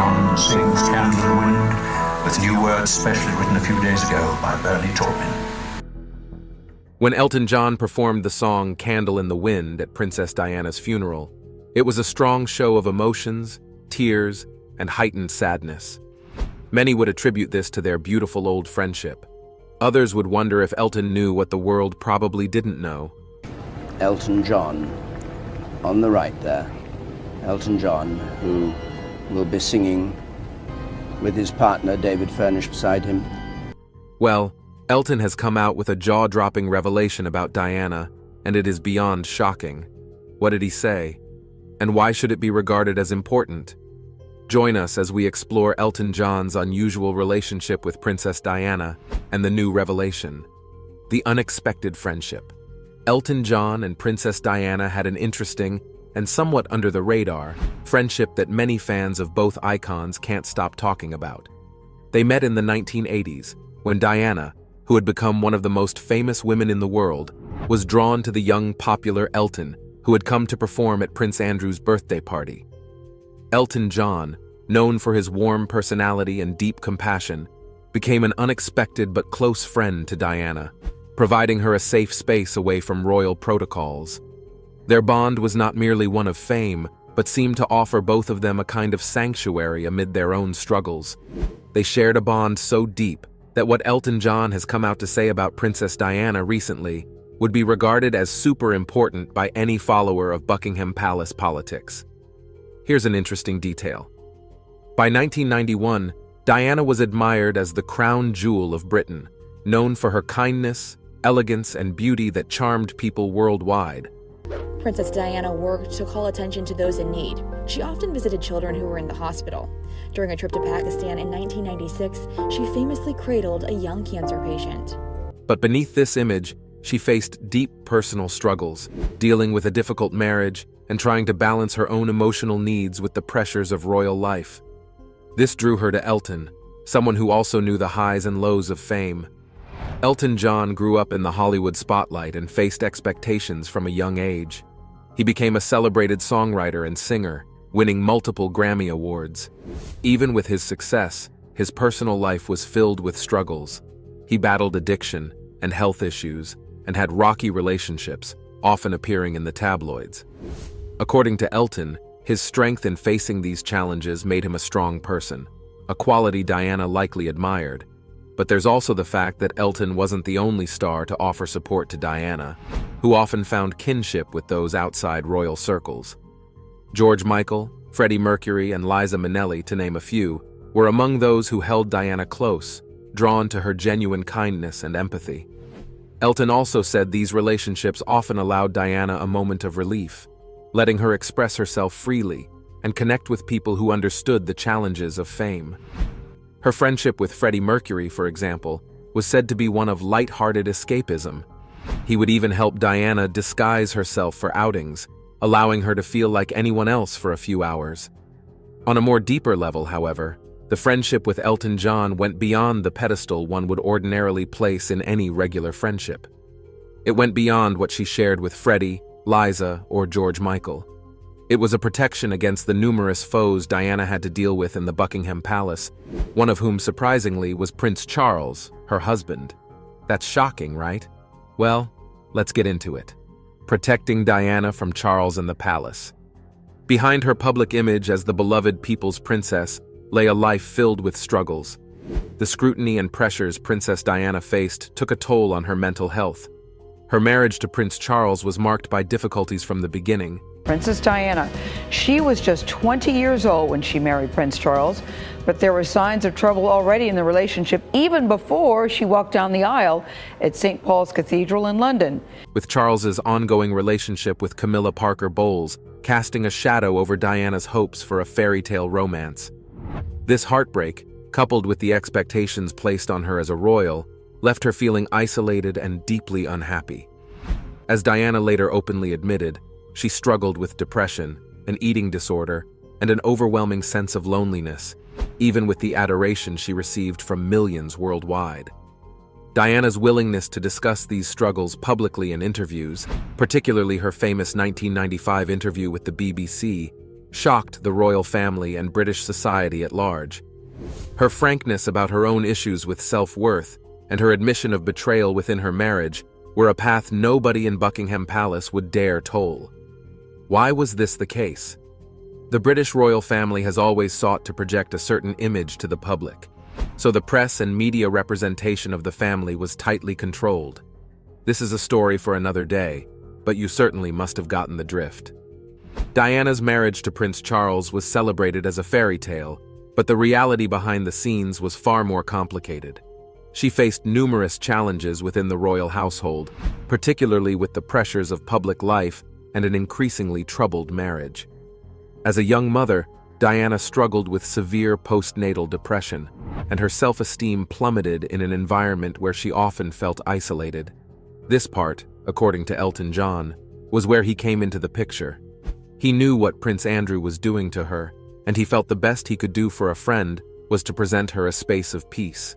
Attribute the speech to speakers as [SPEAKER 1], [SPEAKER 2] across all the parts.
[SPEAKER 1] John sings Candle in the Wind with new words specially written a few days ago by Bernie Taupin.
[SPEAKER 2] When Elton John performed the song Candle in the Wind at Princess Diana's funeral, it was a strong show of emotions, tears, and heightened sadness. Many would attribute this to their beautiful old friendship. Others would wonder if Elton knew what the world probably didn't know.
[SPEAKER 3] Elton John, on the right there. Elton John, who will be singing with his partner David Furnish beside him.
[SPEAKER 2] Well, Elton has come out with a jaw-dropping revelation about Diana, and it is beyond shocking. What did he say? And why should it be regarded as important? Join us as we explore Elton John's unusual relationship with Princess Diana and the new revelation, the unexpected friendship. Elton John and Princess Diana had an interesting and somewhat under-the-radar friendship that many fans of both icons can't stop talking about. They met in the 1980s, when Diana, who had become one of the most famous women in the world, was drawn to the young, popular Elton, who had come to perform at Prince Andrew's birthday party. Elton John, known for his warm personality and deep compassion, became an unexpected but close friend to Diana, providing her a safe space away from royal protocols. Their bond was not merely one of fame, but seemed to offer both of them a kind of sanctuary amid their own struggles. They shared a bond so deep that what Elton John has come out to say about Princess Diana recently would be regarded as super important by any follower of Buckingham Palace politics. Here's an interesting detail. By 1991, Diana was admired as the crown jewel of Britain, known for her kindness, elegance, and beauty that charmed people worldwide.
[SPEAKER 4] Princess Diana worked to call attention to those in need. She often visited children who were in the hospital. During a trip to Pakistan in 1996, she famously cradled a young cancer patient.
[SPEAKER 2] But beneath this image, she faced deep personal struggles, dealing with a difficult marriage and trying to balance her own emotional needs with the pressures of royal life. This drew her to Elton, someone who also knew the highs and lows of fame. Elton John grew up in the Hollywood spotlight and faced expectations from a young age. He became a celebrated songwriter and singer, winning multiple Grammy Awards. Even with his success, his personal life was filled with struggles. He battled addiction and health issues and had rocky relationships, often appearing in the tabloids. According to Elton, his strength in facing these challenges made him a strong person, a quality Diana likely admired. But there's also the fact that Elton wasn't the only star to offer support to Diana, who often found kinship with those outside royal circles. George Michael, Freddie Mercury, and Liza Minnelli, to name a few, were among those who held Diana close, drawn to her genuine kindness and empathy. Elton also said these relationships often allowed Diana a moment of relief, letting her express herself freely and connect with people who understood the challenges of fame. Her friendship with Freddie Mercury, for example, was said to be one of light-hearted escapism. He would even help Diana disguise herself for outings, allowing her to feel like anyone else for a few hours. On a more deeper level, however, the friendship with Elton John went beyond the pedestal one would ordinarily place in any regular friendship. It went beyond what she shared with Freddie, Liza, or George Michael. It was a protection against the numerous foes Diana had to deal with in the Buckingham Palace, one of whom surprisingly was Prince Charles, her husband. That's shocking, right? Well, let's get into it. Protecting Diana from Charles and the palace. Behind her public image as the beloved people's princess lay a life filled with struggles. The scrutiny and pressures Princess Diana faced took a toll on her mental health. Her marriage to Prince Charles was marked by difficulties from the beginning.
[SPEAKER 5] Princess Diana, she was just 20 years old when she married Prince Charles, but there were signs of trouble already in the relationship even before she walked down the aisle at St. Paul's Cathedral in London.
[SPEAKER 2] With Charles's ongoing relationship with Camilla Parker Bowles casting a shadow over Diana's hopes for a fairy tale romance. This heartbreak, coupled with the expectations placed on her as a royal, left her feeling isolated and deeply unhappy. As Diana later openly admitted, she struggled with depression, an eating disorder, and an overwhelming sense of loneliness, even with the adoration she received from millions worldwide. Diana's willingness to discuss these struggles publicly in interviews, particularly her famous 1995 interview with the BBC, shocked the royal family and British society at large. Her frankness about her own issues with self-worth and her admission of betrayal within her marriage were a path nobody in Buckingham Palace would dare toll. Why was this the case? The British royal family has always sought to project a certain image to the public, so the press and media representation of the family was tightly controlled. This is a story for another day, but you certainly must have gotten the drift. Diana's marriage to Prince Charles was celebrated as a fairy tale, but the reality behind the scenes was far more complicated. She faced numerous challenges within the royal household, particularly with the pressures of public life and an increasingly troubled marriage. As a young mother, Diana struggled with severe postnatal depression, and her self-esteem plummeted in an environment where she often felt isolated. This part, according to Elton John, was where he came into the picture. He knew what Prince Andrew was doing to her, and he felt the best he could do for a friend was to present her a space of peace.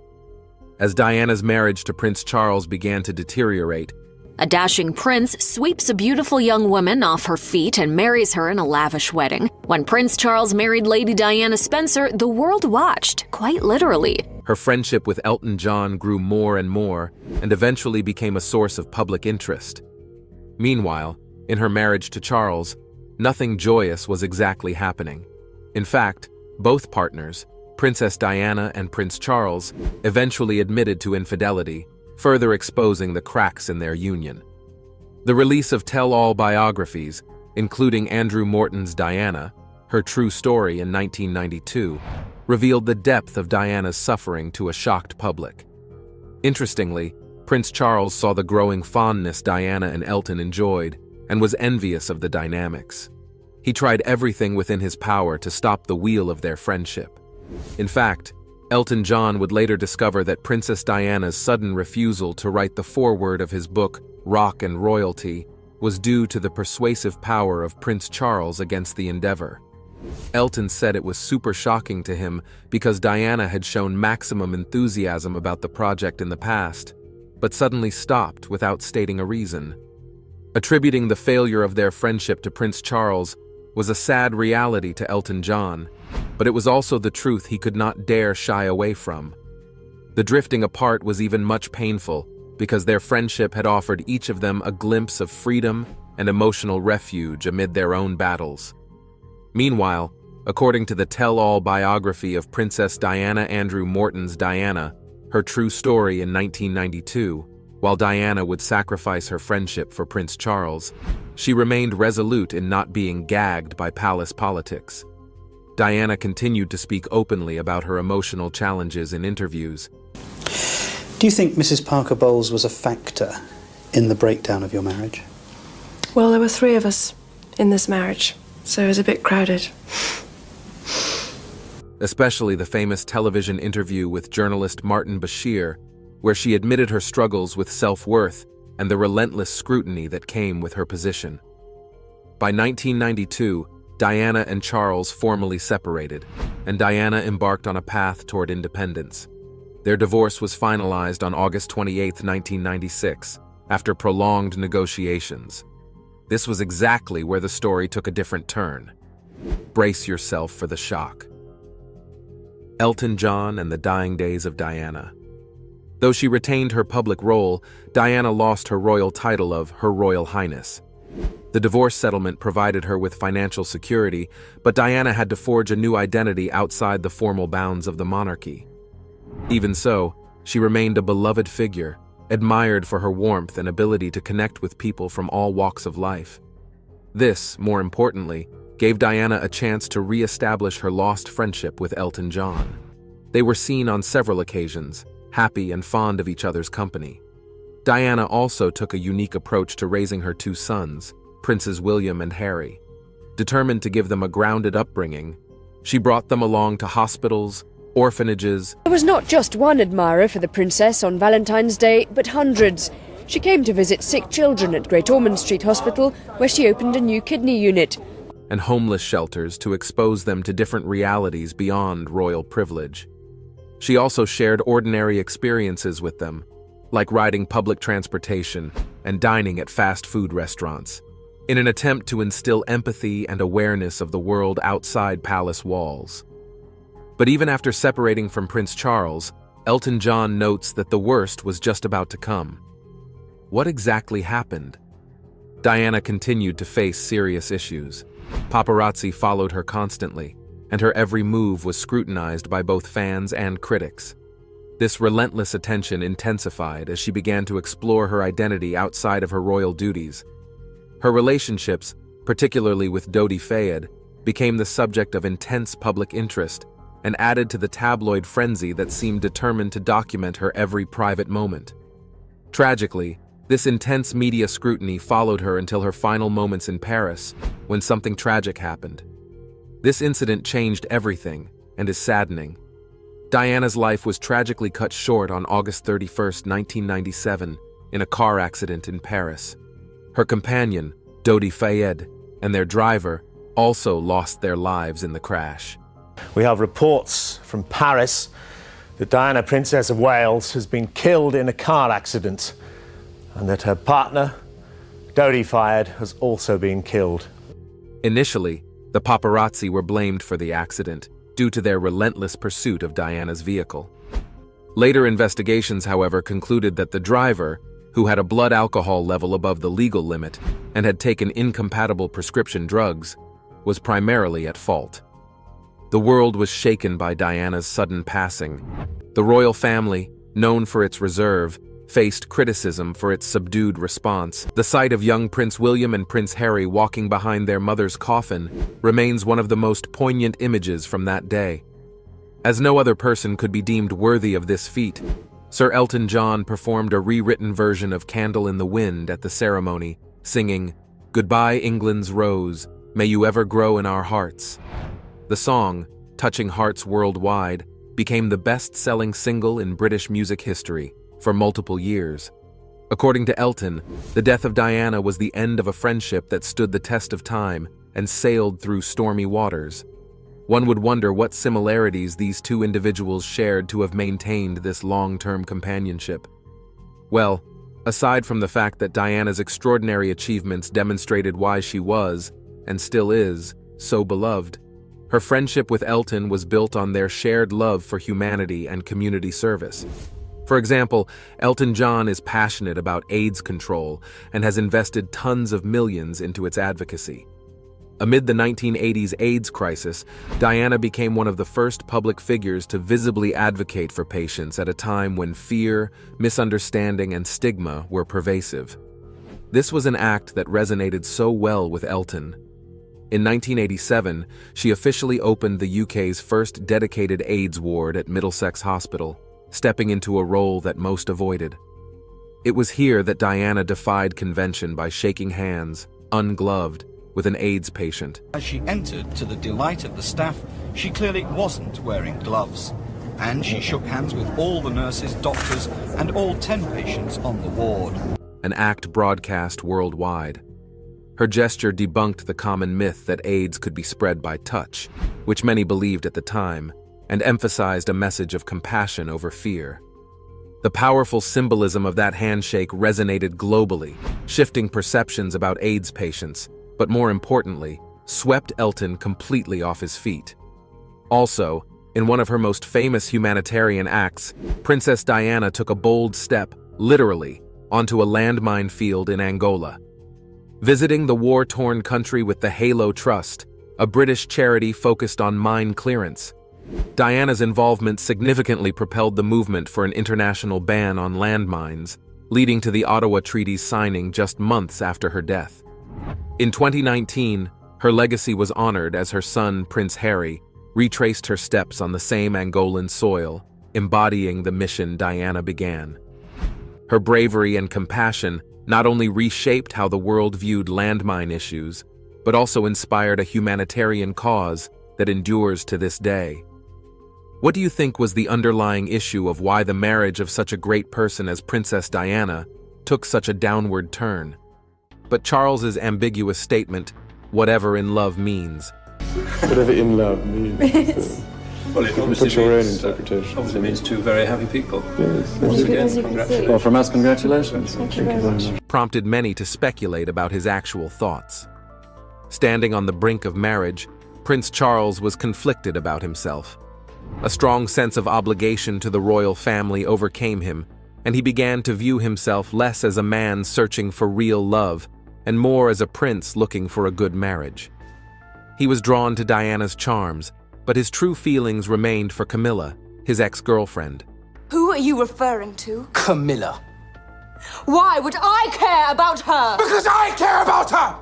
[SPEAKER 2] As Diana's marriage to Prince Charles began to deteriorate,
[SPEAKER 6] a dashing prince sweeps a beautiful young woman off her feet and marries her in a lavish wedding. When Prince Charles married Lady Diana Spencer, the world watched, quite literally.
[SPEAKER 2] Her friendship with Elton John grew more and more, and eventually became a source of public interest. Meanwhile, in her marriage to Charles, nothing joyous was exactly happening. In fact, both partners, Princess Diana and Prince Charles, eventually admitted to infidelity, further exposing the cracks in their union. The release of tell-all biographies, including Andrew Morton's Diana, her true story in 1992, revealed the depth of Diana's suffering to a shocked public. Interestingly, Prince Charles saw the growing fondness Diana and Elton enjoyed and was envious of the dynamics. He tried everything within his power to stop the wheel of their friendship. In fact, Elton John would later discover that Princess Diana's sudden refusal to write the foreword of his book, Rock and Royalty, was due to the persuasive power of Prince Charles against the endeavor. Elton said it was super shocking to him because Diana had shown maximum enthusiasm about the project in the past, but suddenly stopped without stating a reason. Attributing the failure of their friendship to Prince Charles was a sad reality to Elton John, but it was also the truth he could not dare shy away from. The drifting apart was even much painful because their friendship had offered each of them a glimpse of freedom and emotional refuge amid their own battles. Meanwhile, according to the tell-all biography of Princess Diana Andrew Morton's Diana, her true story in 1992, while Diana would sacrifice her friendship for Prince Charles, she remained resolute in not being gagged by palace politics. Diana continued to speak openly about her emotional challenges in interviews.
[SPEAKER 7] Do you think Mrs. Parker Bowles was a factor in the breakdown of your marriage?
[SPEAKER 8] Well, there were 3 of us in this marriage, so it was a bit crowded.
[SPEAKER 2] Especially the famous television interview with journalist Martin Bashir, where she admitted her struggles with self-worth and the relentless scrutiny that came with her position. By 1992, Diana and Charles formally separated, and Diana embarked on a path toward independence. Their divorce was finalized on August 28, 1996, after prolonged negotiations. This was exactly where the story took a different turn. Brace yourself for the shock. Elton John and the dying days of Diana. Though she retained her public role, Diana lost her royal title of Her Royal Highness. The divorce settlement provided her with financial security, but Diana had to forge a new identity outside the formal bounds of the monarchy. Even so, she remained a beloved figure, admired for her warmth and ability to connect with people from all walks of life. This, more importantly, gave Diana a chance to re-establish her lost friendship with Elton John. They were seen on several occasions, happy and fond of each other's company. Diana also took a unique approach to raising her 2 sons, Princes William and Harry. Determined to give them a grounded upbringing, she brought them along to hospitals, orphanages.
[SPEAKER 9] There was not just one admirer for the princess on Valentine's Day, but hundreds. She came to visit sick children at Great Ormond Street Hospital, where she opened a new kidney unit.
[SPEAKER 2] And homeless shelters to expose them to different realities beyond royal privilege. She also shared ordinary experiences with them, like riding public transportation and dining at fast food restaurants. in an attempt to instill empathy and awareness of the world outside palace walls. But even after separating from Prince Charles, Elton John notes that the worst was just about to come. What exactly happened? Diana continued to face serious issues. Paparazzi followed her constantly, and her every move was scrutinized by both fans and critics. This relentless attention intensified as she began to explore her identity outside of her royal duties. Her relationships, particularly with Dodi Fayed, became the subject of intense public interest and added to the tabloid frenzy that seemed determined to document her every private moment. Tragically, this intense media scrutiny followed her until her final moments in Paris, when something tragic happened. This incident changed everything and is saddening. Diana's life was tragically cut short on August 31, 1997, in a car accident in Paris. Her companion, Dodi Fayed, and their driver also lost their lives in the crash.
[SPEAKER 10] We have reports from Paris that Diana, Princess of Wales, has been killed in a car accident, and that her partner, Dodi Fayed, has also been killed.
[SPEAKER 2] Initially, the paparazzi were blamed for the accident due to their relentless pursuit of Diana's vehicle. Later investigations, however, concluded that the driver, who had a blood alcohol level above the legal limit and had taken incompatible prescription drugs, was primarily at fault. The world was shaken by Diana's sudden passing. The royal family, known for its reserve, faced criticism for its subdued response. The sight of young Prince William and Prince Harry walking behind their mother's coffin remains one of the most poignant images from that day. As no other person could be deemed worthy of this feat, Sir Elton John performed a rewritten version of Candle in the Wind at the ceremony, singing, "Goodbye, England's Rose, may you ever grow in our hearts." The song, touching hearts worldwide, became the best-selling single in British music history for multiple years. According to Elton, the death of Diana was the end of a friendship that stood the test of time and sailed through stormy waters. One would wonder what similarities these two individuals shared to have maintained this long-term companionship. Well, aside from the fact that Diana's extraordinary achievements demonstrated why she was, and still is, so beloved, her friendship with Elton was built on their shared love for humanity and community service. For example, Elton John is passionate about AIDS control and has invested tons of millions into its advocacy. Amid the 1980s AIDS crisis, Diana became one of the first public figures to visibly advocate for patients at a time when fear, misunderstanding, and stigma were pervasive. This was an act that resonated so well with Elton. In 1987, she officially opened the UK's first dedicated AIDS ward at Middlesex Hospital, stepping into a role that most avoided. It was here that Diana defied convention by shaking hands, ungloved, with an AIDS patient.
[SPEAKER 11] As she entered, to the delight of the staff, she clearly wasn't wearing gloves. And she shook hands with all the nurses, doctors, and all 10 patients on the ward.
[SPEAKER 2] An act broadcast worldwide. Her gesture debunked the common myth that AIDS could be spread by touch, which many believed at the time, and emphasized a message of compassion over fear. The powerful symbolism of that handshake resonated globally, shifting perceptions about AIDS patients, but more importantly, swept Elton completely off his feet. Also, in one of her most famous humanitarian acts, Princess Diana took a bold step, literally, onto a landmine field in Angola. Visiting the war-torn country with the Halo Trust, a British charity focused on mine clearance, Diana's involvement significantly propelled the movement for an international ban on landmines, leading to the Ottawa Treaty's signing just months after her death. In 2019, her legacy was honored as her son, Prince Harry, retraced her steps on the same Angolan soil, embodying the mission Diana began. Her bravery and compassion not only reshaped how the world viewed landmine issues, but also inspired a humanitarian cause that endures to this day. What do you think was the underlying issue of why the marriage of such a great person as Princess Diana took such a downward turn? But Charles's ambiguous statement, "Whatever in love means,"
[SPEAKER 12] whatever in love means. Well, it
[SPEAKER 13] obviously put your own interpretation.
[SPEAKER 12] Obviously means two very happy people.
[SPEAKER 13] Yes.
[SPEAKER 12] Once again, congratulations.
[SPEAKER 13] Well, from us, congratulations.
[SPEAKER 8] Thank you very much.
[SPEAKER 2] Prompted many to speculate about his actual thoughts. Standing on the brink of marriage, Prince Charles was conflicted about himself. A strong sense of obligation to the royal family overcame him, and he began to view himself less as a man searching for real love and more as a prince looking for a good marriage. He was drawn to Diana's charms, but his true feelings remained for Camilla, his ex-girlfriend.
[SPEAKER 14] Who are you referring to?
[SPEAKER 15] Camilla.
[SPEAKER 14] Why would I care about her?
[SPEAKER 15] Because I care about her!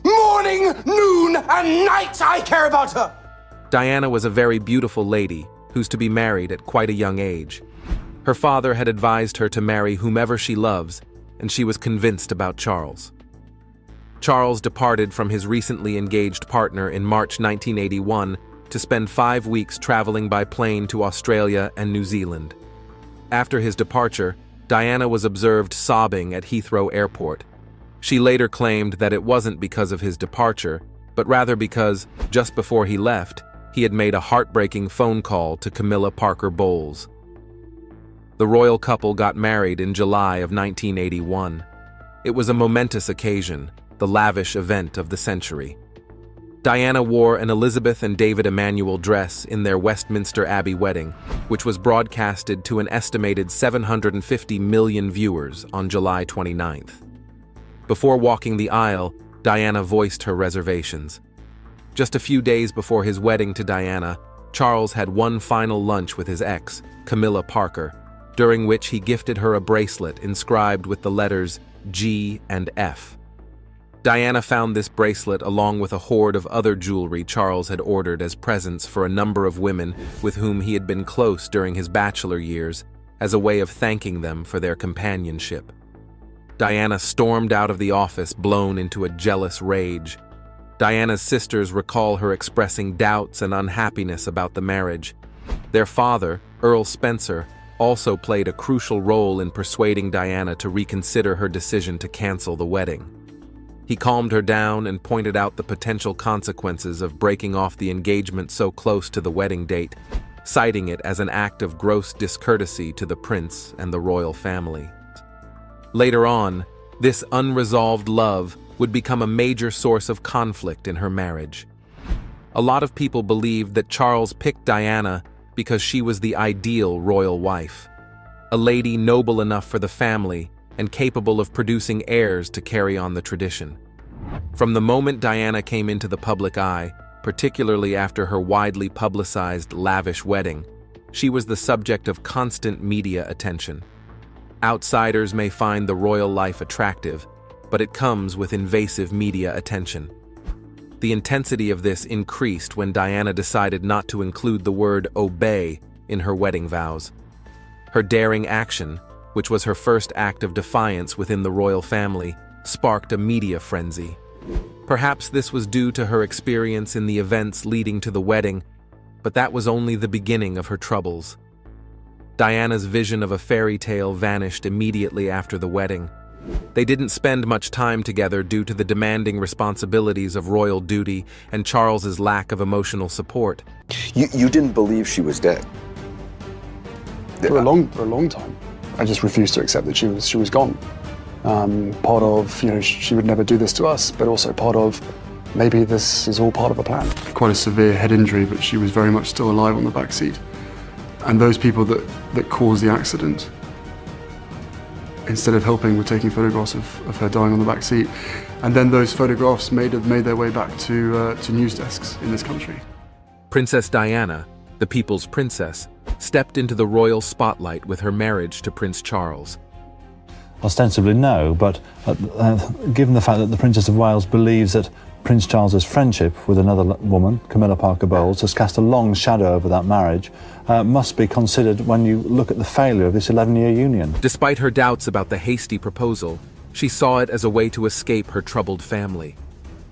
[SPEAKER 15] Morning, noon, and night I care about her!
[SPEAKER 2] Diana was a very beautiful lady who's to be married at quite a young age. Her father had advised her to marry whomever she loves, and she was convinced about Charles. Charles departed from his recently engaged partner in March 1981 to spend 5 weeks traveling by plane to Australia and New Zealand. After his departure, Diana was observed sobbing at Heathrow Airport. She later claimed that it wasn't because of his departure, but rather because, just before he left, he had made a heartbreaking phone call to Camilla Parker Bowles. The royal couple got married in July of 1981. It was a momentous occasion, the lavish event of the century. Diana wore an Elizabeth and David Emanuel dress in their Westminster Abbey wedding, which was broadcasted to an estimated 750 million viewers on July 29th. Before walking the aisle, Diana voiced her reservations. Just a few days before his wedding to Diana, Charles had one final lunch with his ex, Camilla Parker, during which he gifted her a bracelet inscribed with the letters G and F. Diana found this bracelet along with a hoard of other jewelry Charles had ordered as presents for a number of women with whom he had been close during his bachelor years, as a way of thanking them for their companionship. Diana stormed out of the office, blown into a jealous rage. Diana's sisters recall her expressing doubts and unhappiness about the marriage. Their father, Earl Spencer, also played a crucial role in persuading Diana to reconsider her decision to cancel the wedding. He calmed her down and pointed out the potential consequences of breaking off the engagement so close to the wedding date, citing it as an act of gross discourtesy to the prince and the royal family. Later on, this unresolved love would become a major source of conflict in her marriage. A lot of people believed that Charles picked Diana because she was the ideal royal wife, a lady noble enough for the family and capable of producing heirs to carry on the tradition. From the moment Diana came into the public eye, particularly after her widely publicized lavish wedding, she was the subject of constant media attention. Outsiders may find the royal life attractive, but it comes with invasive media attention. The intensity of this increased when Diana decided not to include the word obey in her wedding vows. Her daring action, which was her first act of defiance within the royal family, sparked a media frenzy. Perhaps this was due to her experience in the events leading to the wedding, but that was only the beginning of her troubles. Diana's vision of a fairy tale vanished immediately after the wedding. They didn't spend much time together due to the demanding responsibilities of royal duty and Charles's lack of emotional support.
[SPEAKER 16] You didn't believe she was dead?
[SPEAKER 13] For a long time. I just refused to accept that she was gone. Part of, she would never do this to us, but also part of, maybe this is all part of a plan. Quite a severe head injury, but she was very much still alive on the back seat. And those people that caused the accident, instead of helping, were taking photographs of her dying on the back seat. And then those photographs made their way back to news desks in this country.
[SPEAKER 2] Princess Diana, the people's princess, stepped into the royal spotlight with her marriage to Prince Charles.
[SPEAKER 17] Ostensibly no, but given the fact that the Princess of Wales believes that Prince Charles's friendship with another woman, Camilla Parker Bowles, has cast a long shadow over that marriage, must be considered when you look at the failure of this 11-year union.
[SPEAKER 2] Despite her doubts about the hasty proposal, she saw it as a way to escape her troubled family.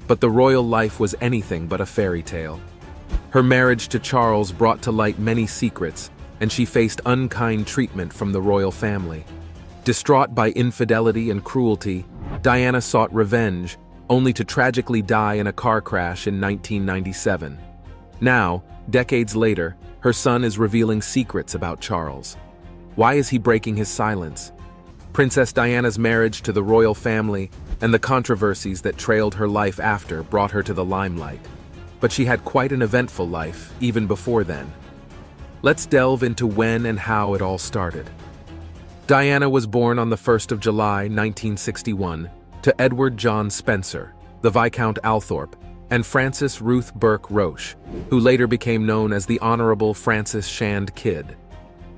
[SPEAKER 2] But the royal life was anything but a fairy tale. Her marriage to Charles brought to light many secrets, and she faced unkind treatment from the royal family. Distraught by infidelity and cruelty, Diana sought revenge, only to tragically die in a car crash in 1997. Now, decades later, her son is revealing secrets about Charles. Why is he breaking his silence? Princess Diana's marriage to the royal family and the controversies that trailed her life after brought her to the limelight. But she had quite an eventful life, even before then. Let's delve into when and how it all started. Diana was born on the 1st of July, 1961, to Edward John Spencer, the Viscount Althorp, and Frances Ruth Burke Roche, who later became known as the Honorable Frances Shand Kidd.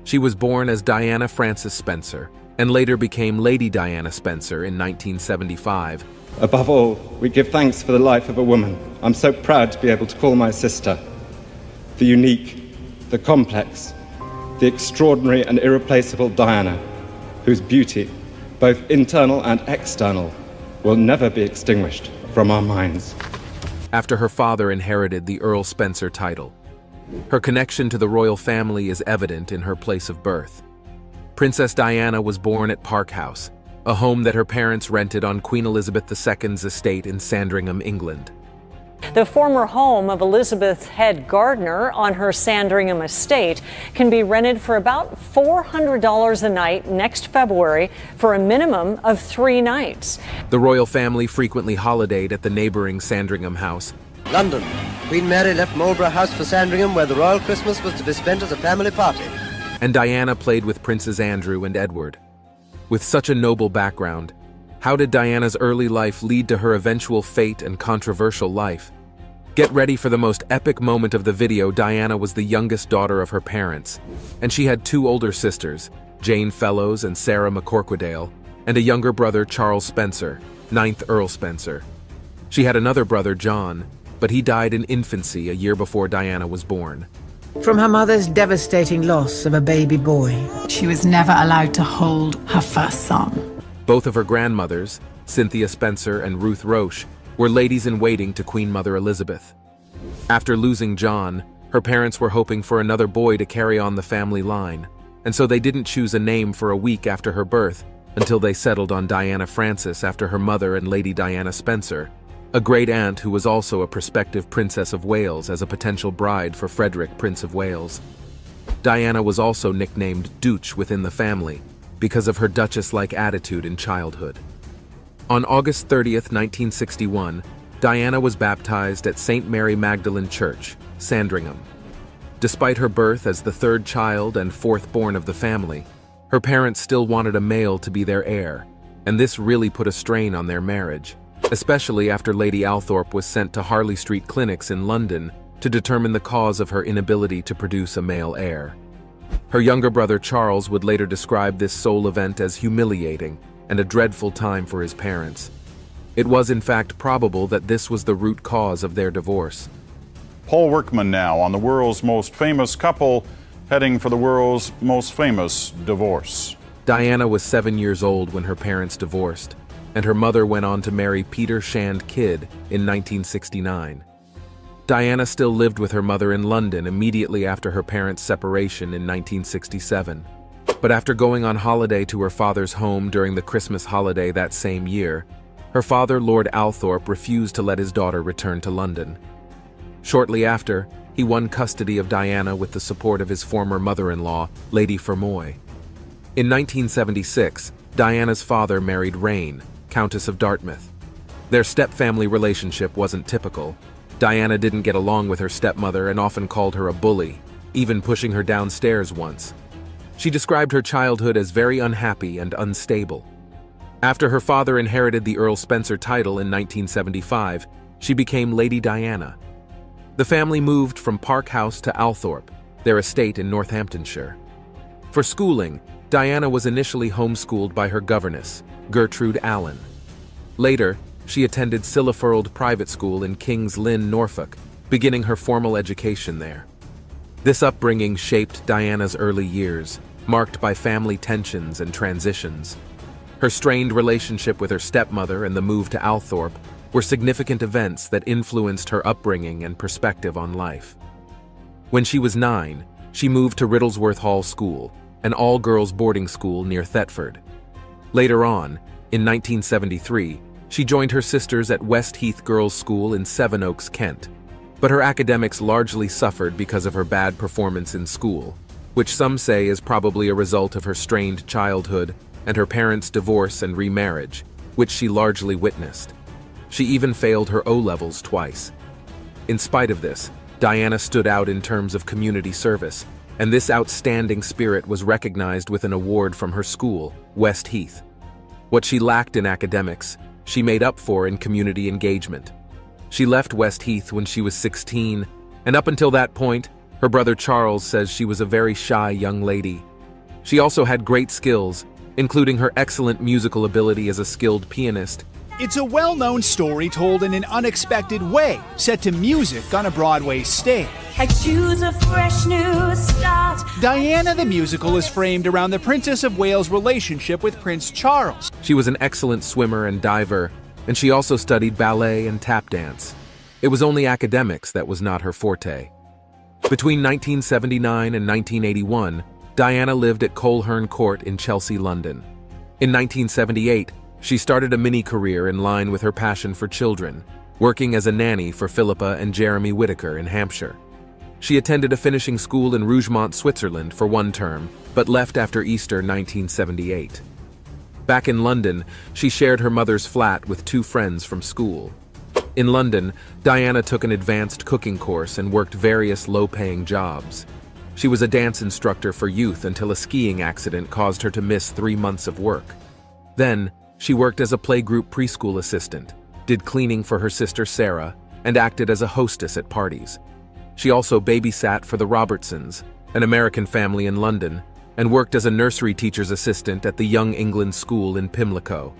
[SPEAKER 2] She was born as Diana Frances Spencer, and later became Lady Diana Spencer in 1975.
[SPEAKER 18] Above all, we give thanks for the life of a woman I'm so proud to be able to call my sister. The unique, the complex, the extraordinary and irreplaceable Diana, whose beauty, both internal and external, will never be extinguished from our minds.
[SPEAKER 2] After her father inherited the Earl Spencer title, her connection to the royal family is evident in her place of birth. Princess Diana was born at Park House, a home that her parents rented on Queen Elizabeth II's estate in Sandringham, England.
[SPEAKER 19] The former home of Elizabeth's head gardener on her Sandringham estate can be rented for about $400 a night next February for a minimum of 3 nights.
[SPEAKER 2] The royal family frequently holidayed at the neighboring Sandringham house.
[SPEAKER 20] London. Queen Mary left Marlborough House for Sandringham, where the royal Christmas was to be spent as a family party.
[SPEAKER 2] And Diana played with Princes Andrew and Edward. With such a noble background, how did Diana's early life lead to her eventual fate and controversial life? Get ready for the most epic moment of the video. Diana was the youngest daughter of her parents, and she had 2 older sisters, Jane Fellows and Sarah McCorquodale, and a younger brother, Charles Spencer, 9th Earl Spencer. She had another brother, John, but he died in infancy a year before Diana was born.
[SPEAKER 21] From her mother's devastating loss of a baby boy,
[SPEAKER 22] she was never allowed to hold her first son.
[SPEAKER 2] Both of her grandmothers, Cynthia Spencer and Ruth Roche, were ladies-in-waiting to Queen Mother Elizabeth. After losing John, her parents were hoping for another boy to carry on the family line, and so they didn't choose a name for a week after her birth until they settled on Diana Frances after her mother and Lady Diana Spencer, a great-aunt who was also a prospective Princess of Wales as a potential bride for Frederick, Prince of Wales. Diana was also nicknamed Dooch within the family because of her duchess-like attitude in childhood. On August 30th, 1961, Diana was baptized at St. Mary Magdalene Church, Sandringham. Despite her birth as the 3rd child and 4th born of the family, her parents still wanted a male to be their heir, and this really put a strain on their marriage, especially after Lady Althorp was sent to Harley Street clinics in London to determine the cause of her inability to produce a male heir. Her younger brother Charles would later describe this sole event as humiliating and a dreadful time for his parents. It was in fact probable that this was the root cause of their divorce.
[SPEAKER 23] Paul Workman now on the world's most famous couple, heading for the world's most famous divorce.
[SPEAKER 2] Diana was 7 years old when her parents divorced, and her mother went on to marry Peter Shand Kidd in 1969. Diana still lived with her mother in London immediately after her parents' separation in 1967. But after going on holiday to her father's home during the Christmas holiday that same year, her father, Lord Althorp, refused to let his daughter return to London. Shortly after, he won custody of Diana with the support of his former mother-in-law, Lady Fermoy. In 1976, Diana's father married Rain, Countess of Dartmouth. Their step-family relationship wasn't typical. Diana didn't get along with her stepmother and often called her a bully, even pushing her downstairs once. She described her childhood as very unhappy and unstable. After her father inherited the Earl Spencer title in 1975, she became Lady Diana. The family moved from Park House to Althorp, their estate in Northamptonshire. For schooling, Diana was initially homeschooled by her governess, Gertrude Allen. Later, she attended Sillafurled Private School in King's Lynn, Norfolk, beginning her formal education there. This upbringing shaped Diana's early years, marked by family tensions and transitions. Her strained relationship with her stepmother and the move to Althorp were significant events that influenced her upbringing and perspective on life. When she was 9, she moved to Riddlesworth Hall School, an all-girls boarding school near Thetford. Later on, in 1973, she joined her sisters at West Heath Girls' School in Sevenoaks, Kent. But her academics largely suffered because of her bad performance in school, which some say is probably a result of her strained childhood and her parents' divorce and remarriage, which she largely witnessed. She even failed her O-levels twice. In spite of this, Diana stood out in terms of community service, and this outstanding spirit was recognized with an award from her school, West Heath. What she lacked in academics, she made up for in community engagement. She left West Heath when she was 16, and up until that point, her brother Charles says she was a very shy young lady. She also had great skills, including her excellent musical ability as a skilled pianist.
[SPEAKER 1] It's a well-known story told in an unexpected way, set to music on a Broadway stage.
[SPEAKER 3] I choose a fresh new start.
[SPEAKER 1] Diana the musical is framed around the Princess of Wales' relationship with Prince Charles.
[SPEAKER 2] She was an excellent swimmer and diver, and she also studied ballet and tap dance. It was only academics that was not her forte. Between 1979 and 1981, Diana lived at Coleherne Court in Chelsea, London. In 1978, she started a mini-career in line with her passion for children, working as a nanny for Philippa and Jeremy Whittaker in Hampshire. She attended a finishing school in Rougemont, Switzerland for one term, but left after Easter 1978. Back in London, she shared her mother's flat with two friends from school. In London, Diana took an advanced cooking course and worked various low-paying jobs. She was a dance instructor for youth until a skiing accident caused her to miss 3 months of work. Then, she worked as a playgroup preschool assistant, did cleaning for her sister Sarah, and acted as a hostess at parties. She also babysat for the Robertsons, an American family in London, and worked as a nursery teacher's assistant at the Young England School in Pimlico.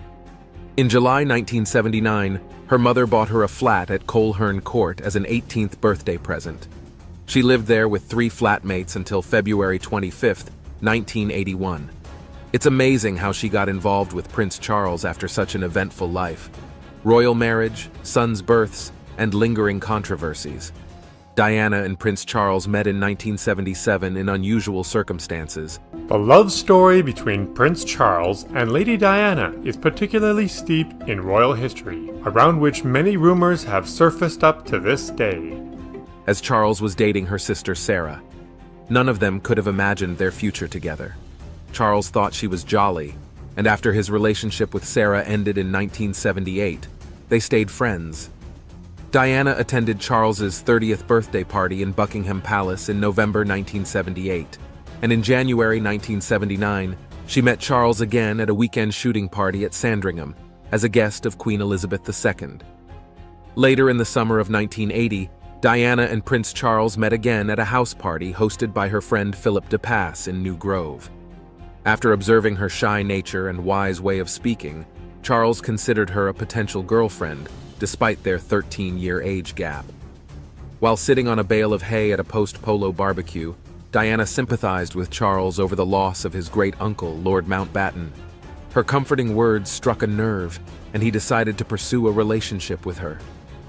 [SPEAKER 2] In July 1979, her mother bought her a flat at Coleherne Court as an 18th birthday present. She lived there with 3 flatmates until February 25, 1981. It's amazing how she got involved with Prince Charles after such an eventful life. Royal marriage, sons' births, and lingering controversies. Diana and Prince Charles met in 1977 in unusual circumstances.
[SPEAKER 4] The love story between Prince Charles and Lady Diana is particularly steeped in royal history, around which many rumors have surfaced up to this day.
[SPEAKER 2] As Charles was dating her sister Sarah, none of them could have imagined their future together. Charles thought she was jolly, and after his relationship with Sarah ended in 1978, they stayed friends. Diana attended Charles's 30th birthday party in Buckingham Palace in November 1978, and in January 1979, she met Charles again at a weekend shooting party at Sandringham as a guest of Queen Elizabeth II. Later in the summer of 1980, Diana and Prince Charles met again at a house party hosted by her friend Philip de Pass in New Grove. After observing her shy nature and wise way of speaking, Charles considered her a potential girlfriend, despite their 13-year age gap. While sitting on a bale of hay at a post-polo barbecue, Diana sympathized with Charles over the loss of his great-uncle, Lord Mountbatten. Her comforting words struck a nerve, and he decided to pursue a relationship with her.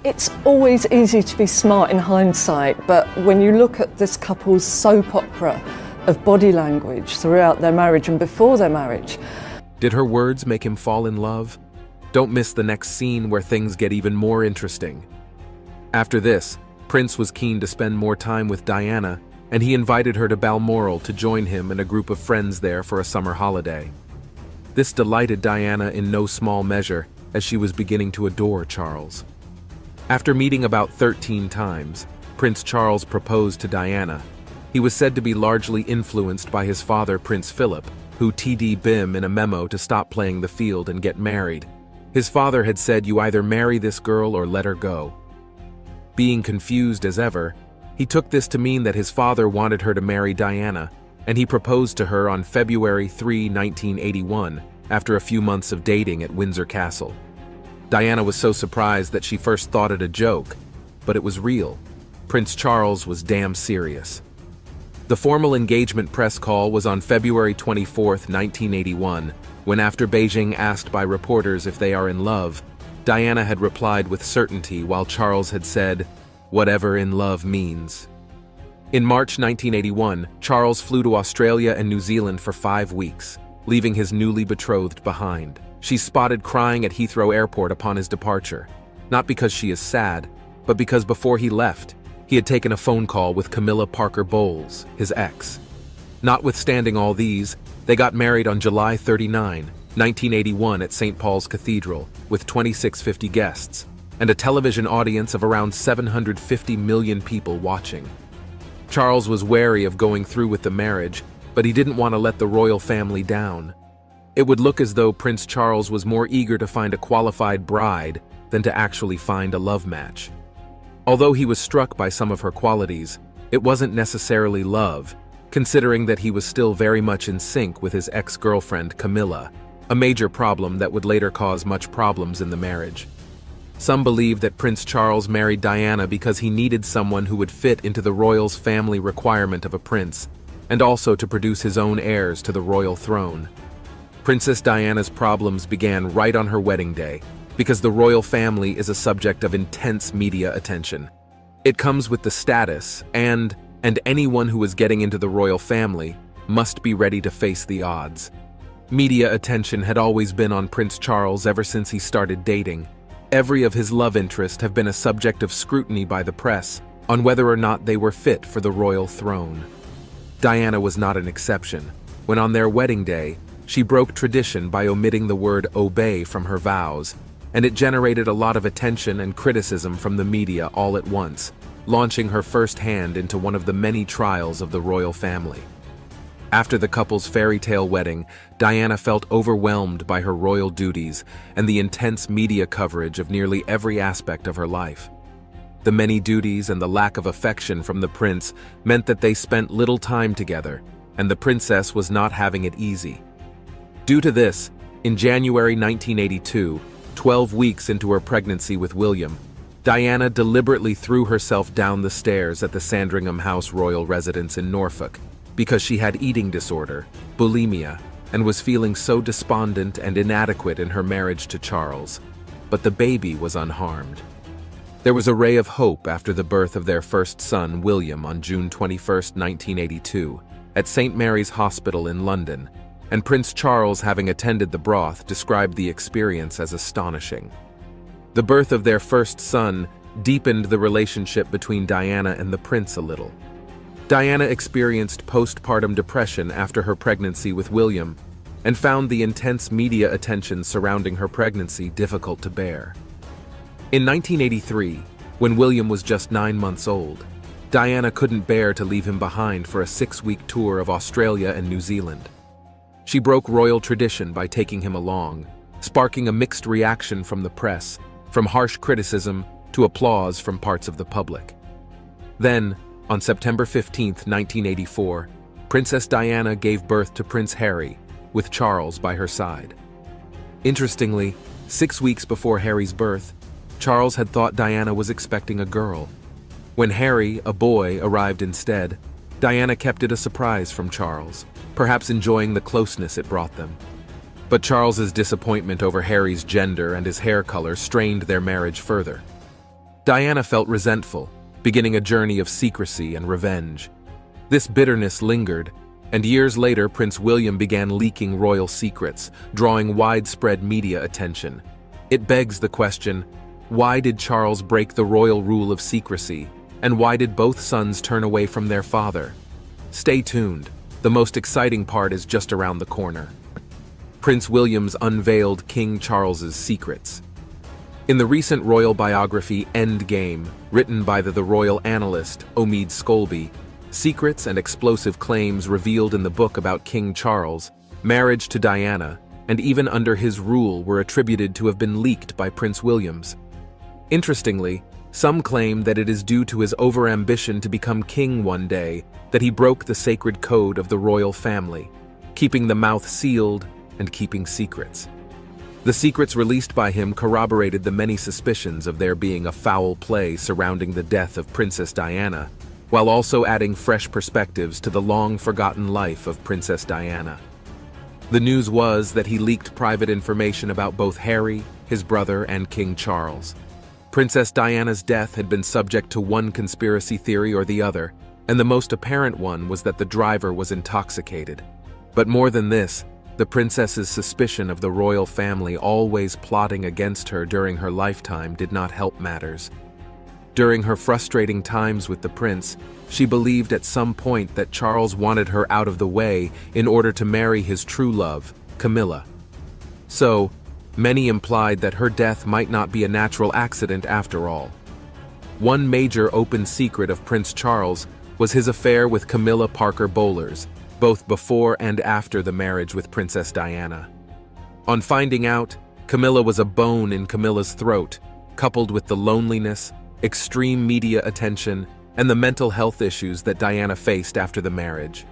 [SPEAKER 24] It's always easy to be smart in hindsight, but when you look at this couple's soap opera of body language throughout their marriage and before their marriage.
[SPEAKER 2] Did her words make him fall in love? Don't miss the next scene where things get even more interesting. After this, Prince was keen to spend more time with Diana, and he invited her to Balmoral to join him and a group of friends there for a summer holiday. This delighted Diana in no small measure, as she was beginning to adore Charles. After meeting about 13 times, Prince Charles proposed to Diana. He was said to be largely influenced by his father, Prince Philip, who TD Bim in a memo to stop playing the field and get married. His father had said, "You either marry this girl or let her go." Being confused as ever, he took this to mean that his father wanted her to marry Diana, and he proposed to her on February 3, 1981, after a few months of dating at Windsor Castle. Diana was so surprised that she first thought it a joke, but it was real. Prince Charles was damn serious. The formal engagement press call was on February 24, 1981, when after Beijing asked by reporters if they are in love, Diana had replied with certainty while Charles had said, "Whatever in love means." In March 1981, Charles flew to Australia and New Zealand for 5 weeks, leaving his newly betrothed behind. She's spotted crying at Heathrow Airport upon his departure, not because she is sad, but because before he left, He had taken a phone call with Camilla Parker Bowles, his ex. Notwithstanding all these, they got married on July 39, 1981 at St. Paul's Cathedral, with 2,650 guests, and a television audience of around 750 million people watching. Charles was wary of going through with the marriage, but he didn't want to let the royal family down. It would look as though Prince Charles was more eager to find a qualified bride than to actually find a love match. Although he was struck by some of her qualities, it wasn't necessarily love, considering that he was still very much in sync with his ex-girlfriend Camilla, a major problem that would later cause much problems in the marriage. Some believe that Prince Charles married Diana because he needed someone who would fit into the royals' family requirement of a prince, and also to produce his own heirs to the royal throne. Princess Diana's problems began right on her wedding day, because the royal family is a subject of intense media attention. It comes with the status, and anyone who is getting into the royal family must be ready to face the odds. Media attention had always been on Prince Charles ever since he started dating. Every of his love interests have been a subject of scrutiny by the press on whether or not they were fit for the royal throne. Diana was not an exception. When on their wedding day, she broke tradition by omitting the word obey from her vows, and it generated a lot of attention and criticism from the media all at once, launching her first hand into one of the many trials of the royal family. After the couple's fairy tale wedding, Diana felt overwhelmed by her royal duties and the intense media coverage of nearly every aspect of her life. The many duties and the lack of affection from the prince meant that they spent little time together, and the princess was not having it easy. Due to this, in January 1982, 12 weeks into her pregnancy with William, Diana deliberately threw herself down the stairs at the Sandringham House royal residence in Norfolk because she had eating disorder, bulimia, and was feeling so despondent and inadequate in her marriage to Charles. But the baby was unharmed. There was a ray of hope after the birth of their first son, William, on June 21, 1982, at St. Mary's Hospital in London, and Prince Charles, having attended the broth, described the experience as astonishing. The birth of their first son deepened the relationship between Diana and the prince a little. Diana experienced postpartum depression after her pregnancy with William and found the intense media attention surrounding her pregnancy difficult to bear. In 1983, when William was just 9 months old, Diana couldn't bear to leave him behind for a 6-week tour of Australia and New Zealand. She broke royal tradition by taking him along, sparking a mixed reaction from the press, from harsh criticism to applause from parts of the public. Then, on September 15, 1984, Princess Diana gave birth to Prince Harry, with Charles by her side. Interestingly, 6 weeks before Harry's birth, Charles had thought Diana was expecting a girl. When Harry, a boy, arrived instead, Diana kept it a surprise from Charles, perhaps enjoying the closeness it brought them. But Charles's disappointment over Harry's gender and his hair color strained their marriage further. Diana felt resentful, beginning a journey of secrecy and revenge. This bitterness lingered, and years later Prince William began leaking royal secrets, drawing widespread media attention. It begs the question, why did Charles break the royal rule of secrecy, and why did both sons turn away from their father? Stay tuned, the most exciting part is just around the corner. Prince William's unveiled King Charles's secrets. In the recent royal biography Endgame, written by the royal analyst Omid Scobie, secrets and explosive claims revealed in the book about King Charles, marriage to Diana, and even under his rule were attributed to have been leaked by Prince William's. Interestingly, some claim that it is due to his overambition to become king one day that he broke the sacred code of the royal family, keeping the mouth sealed and keeping secrets. The secrets released by him corroborated the many suspicions of there being a foul play surrounding the death of Princess Diana, while also adding fresh perspectives to the long-forgotten life of Princess Diana. The news was that he leaked private information about both Harry, his brother, and King Charles. Princess Diana's death had been subject to one conspiracy theory or the other, and the most apparent one was that the driver was intoxicated. But more than this, the princess's suspicion of the royal family always plotting against her during her lifetime did not help matters. During her frustrating times with the prince, she believed at some point that Charles wanted her out of the way in order to marry his true love, Camilla. So, many implied that her death might not be a natural accident after all. One major open secret of Prince Charles was his affair with Camilla Parker Bowles, both before and after the marriage with Princess Diana. On finding out, Camilla was a bone in Camilla's throat, coupled with the loneliness, extreme media attention, and the mental health issues that Diana faced after the marriage.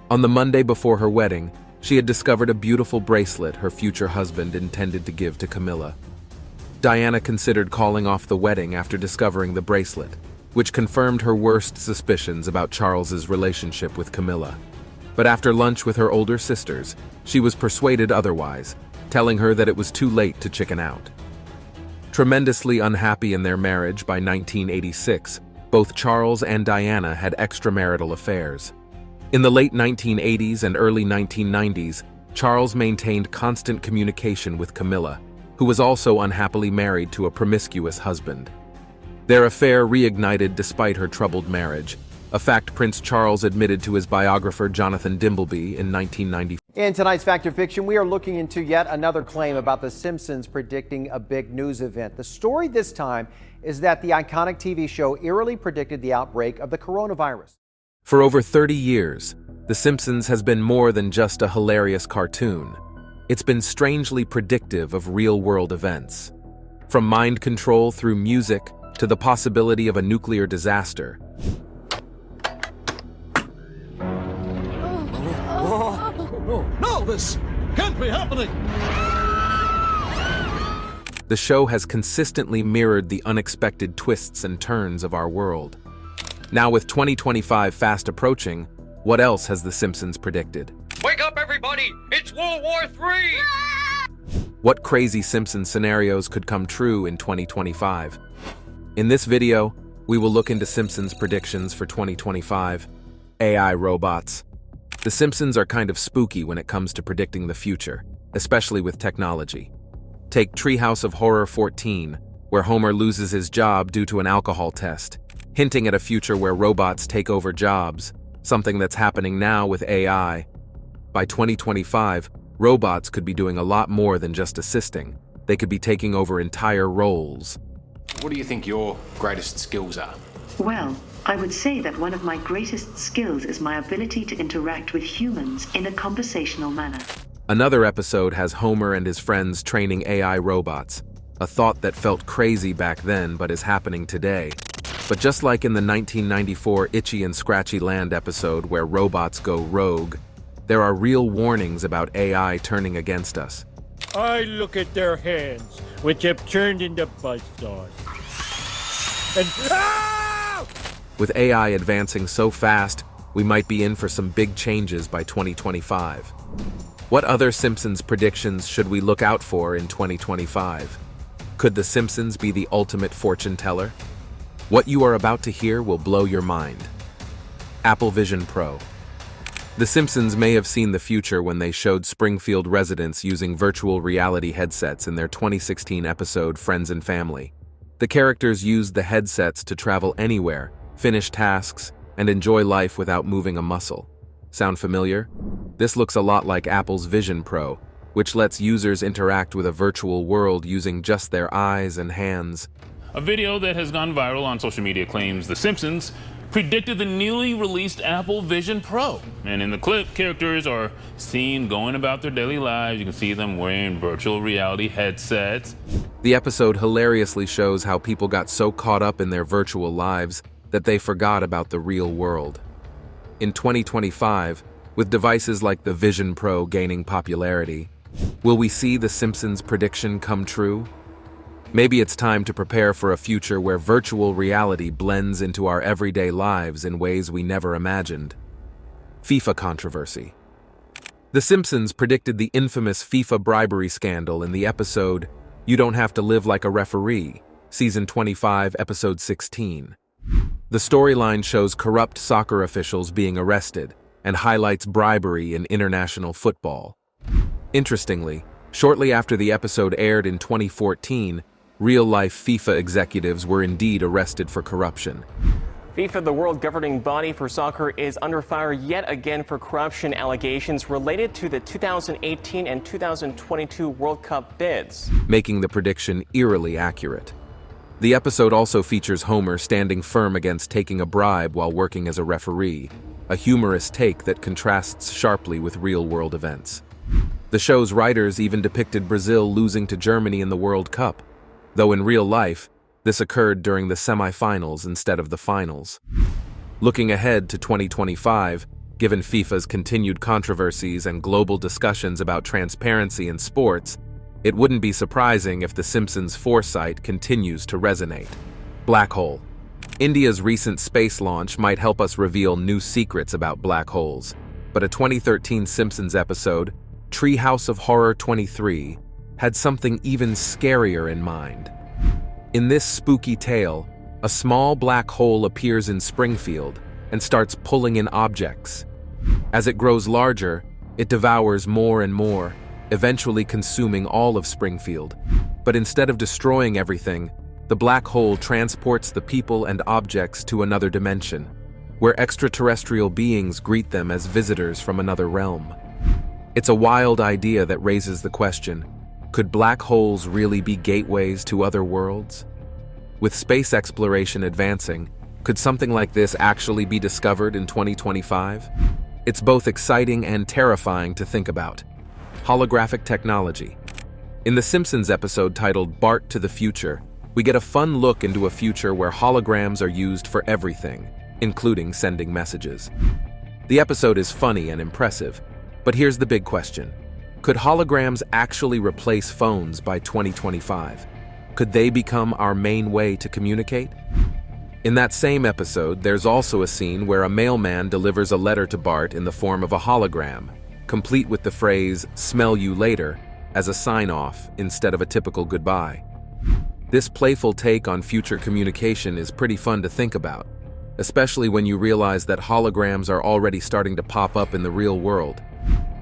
[SPEAKER 2] On the Monday before her wedding, she had discovered a beautiful bracelet her future husband intended to give to Camilla. Diana considered calling off the wedding after discovering the bracelet, which confirmed her worst suspicions about Charles's relationship with Camilla. But after lunch with her older sisters, she was persuaded otherwise, telling her that it was too late to chicken out. Tremendously unhappy in their marriage by 1986, both Charles and Diana had extramarital affairs. In the late 1980s and early 1990s, Charles maintained constant communication with Camilla, who was also unhappily married to a promiscuous husband. Their affair reignited despite her troubled marriage, a fact Prince Charles admitted to his biographer Jonathan Dimbleby in 1994.
[SPEAKER 5] In tonight's Fact or Fiction, we are looking into yet another claim about The Simpsons predicting a big news event. The story this time is that the iconic TV show eerily predicted the outbreak of the coronavirus.
[SPEAKER 2] For over 30 years, The Simpsons has been more than just a hilarious cartoon. It's been strangely predictive of real-world events. From mind control through music to the possibility of a nuclear disaster.
[SPEAKER 15] No, this can't be happening!
[SPEAKER 2] The show has consistently mirrored the unexpected twists and turns of our world. Now with 2025 fast approaching, what else has The Simpsons predicted?
[SPEAKER 6] Wake up, everybody! It's World War III!
[SPEAKER 2] What crazy Simpsons scenarios could come true in 2025? In this video, we will look into Simpsons predictions for 2025. AI robots. The Simpsons are kind of spooky when it comes to predicting the future, especially with technology. Take Treehouse of Horror 14, where Homer loses his job due to an alcohol test, hinting at a future where robots take over jobs, something that's happening now with AI. By 2025, robots could be doing a lot more than just assisting. They could be taking over entire roles.
[SPEAKER 7] What do you think your greatest skills are?
[SPEAKER 9] Well, I would say that one of my greatest skills is my ability to interact with humans in a conversational manner.
[SPEAKER 2] Another episode has Homer and his friends training AI robots, a thought that felt crazy back then but is happening today. But just like in the 1994 Itchy and Scratchy Land episode where robots go rogue, there are real warnings about AI turning against us.
[SPEAKER 25] I look at their hands, which have turned into buzzsaws. And
[SPEAKER 2] With AI advancing so fast, we might be in for some big changes by 2025. What other Simpsons predictions should we look out for in 2025? Could The Simpsons be the ultimate fortune teller? What you are about to hear will blow your mind. Apple Vision Pro. The Simpsons may have seen the future when they showed Springfield residents using virtual reality headsets in their 2016 episode Friends and Family. The characters used the headsets to travel anywhere, finish tasks, and enjoy life without moving a muscle. Sound familiar? This looks a lot like Apple's Vision Pro, which lets users interact with a virtual world using just their eyes and hands.
[SPEAKER 26] A video that has gone viral on social media claims The Simpsons predicted the newly released Apple Vision Pro. And in the clip, characters are seen going about their daily lives. You can see them wearing virtual reality headsets.
[SPEAKER 2] The episode hilariously shows how people got so caught up in their virtual lives that they forgot about the real world. In 2025, with devices like the Vision Pro gaining popularity, will we see The Simpsons prediction come true? Maybe it's time to prepare for a future where virtual reality blends into our everyday lives in ways we never imagined. FIFA controversy. The Simpsons predicted the infamous FIFA bribery scandal in the episode You Don't Have to Live Like a Referee, Season 25, Episode 16. The storyline shows corrupt soccer officials being arrested and highlights bribery in international football. Interestingly, shortly after the episode aired in 2014, real-life FIFA executives were indeed arrested for corruption.
[SPEAKER 8] FIFA, the world governing body for soccer, is under fire yet again for corruption allegations related to the 2018 and 2022 World Cup bids,
[SPEAKER 2] making the prediction eerily accurate. The episode also features Homer standing firm against taking a bribe while working as a referee, a humorous take that contrasts sharply with real-world events. The show's writers even depicted Brazil losing to Germany in the World Cup, though in real life, this occurred during the semifinals instead of the finals. Looking ahead to 2025, given FIFA's continued controversies and global discussions about transparency in sports, it wouldn't be surprising if The Simpsons' foresight continues to resonate. Black hole. India's recent space launch might help us reveal new secrets about black holes, but a 2013 Simpsons episode, Treehouse of Horror 23, had something even scarier in mind. In this spooky tale, a small black hole appears in Springfield and starts pulling in objects. As it grows larger, it devours more and more, eventually consuming all of Springfield. But instead of destroying everything, the black hole transports the people and objects to another dimension, where extraterrestrial beings greet them as visitors from another realm. It's a wild idea that raises the question, could black holes really be gateways to other worlds? With space exploration advancing, could something like this actually be discovered in 2025? It's both exciting and terrifying to think about. Holographic technology. In the Simpsons episode titled Bart to the Future, we get a fun look into a future where holograms are used for everything, including sending messages. The episode is funny and impressive, but here's the big question. Could holograms actually replace phones by 2025? Could they become our main way to communicate? In that same episode, there's also a scene where a mailman delivers a letter to Bart in the form of a hologram, complete with the phrase, "smell you later," as a sign-off instead of a typical goodbye. This playful take on future communication is pretty fun to think about, especially when you realize that holograms are already starting to pop up in the real world.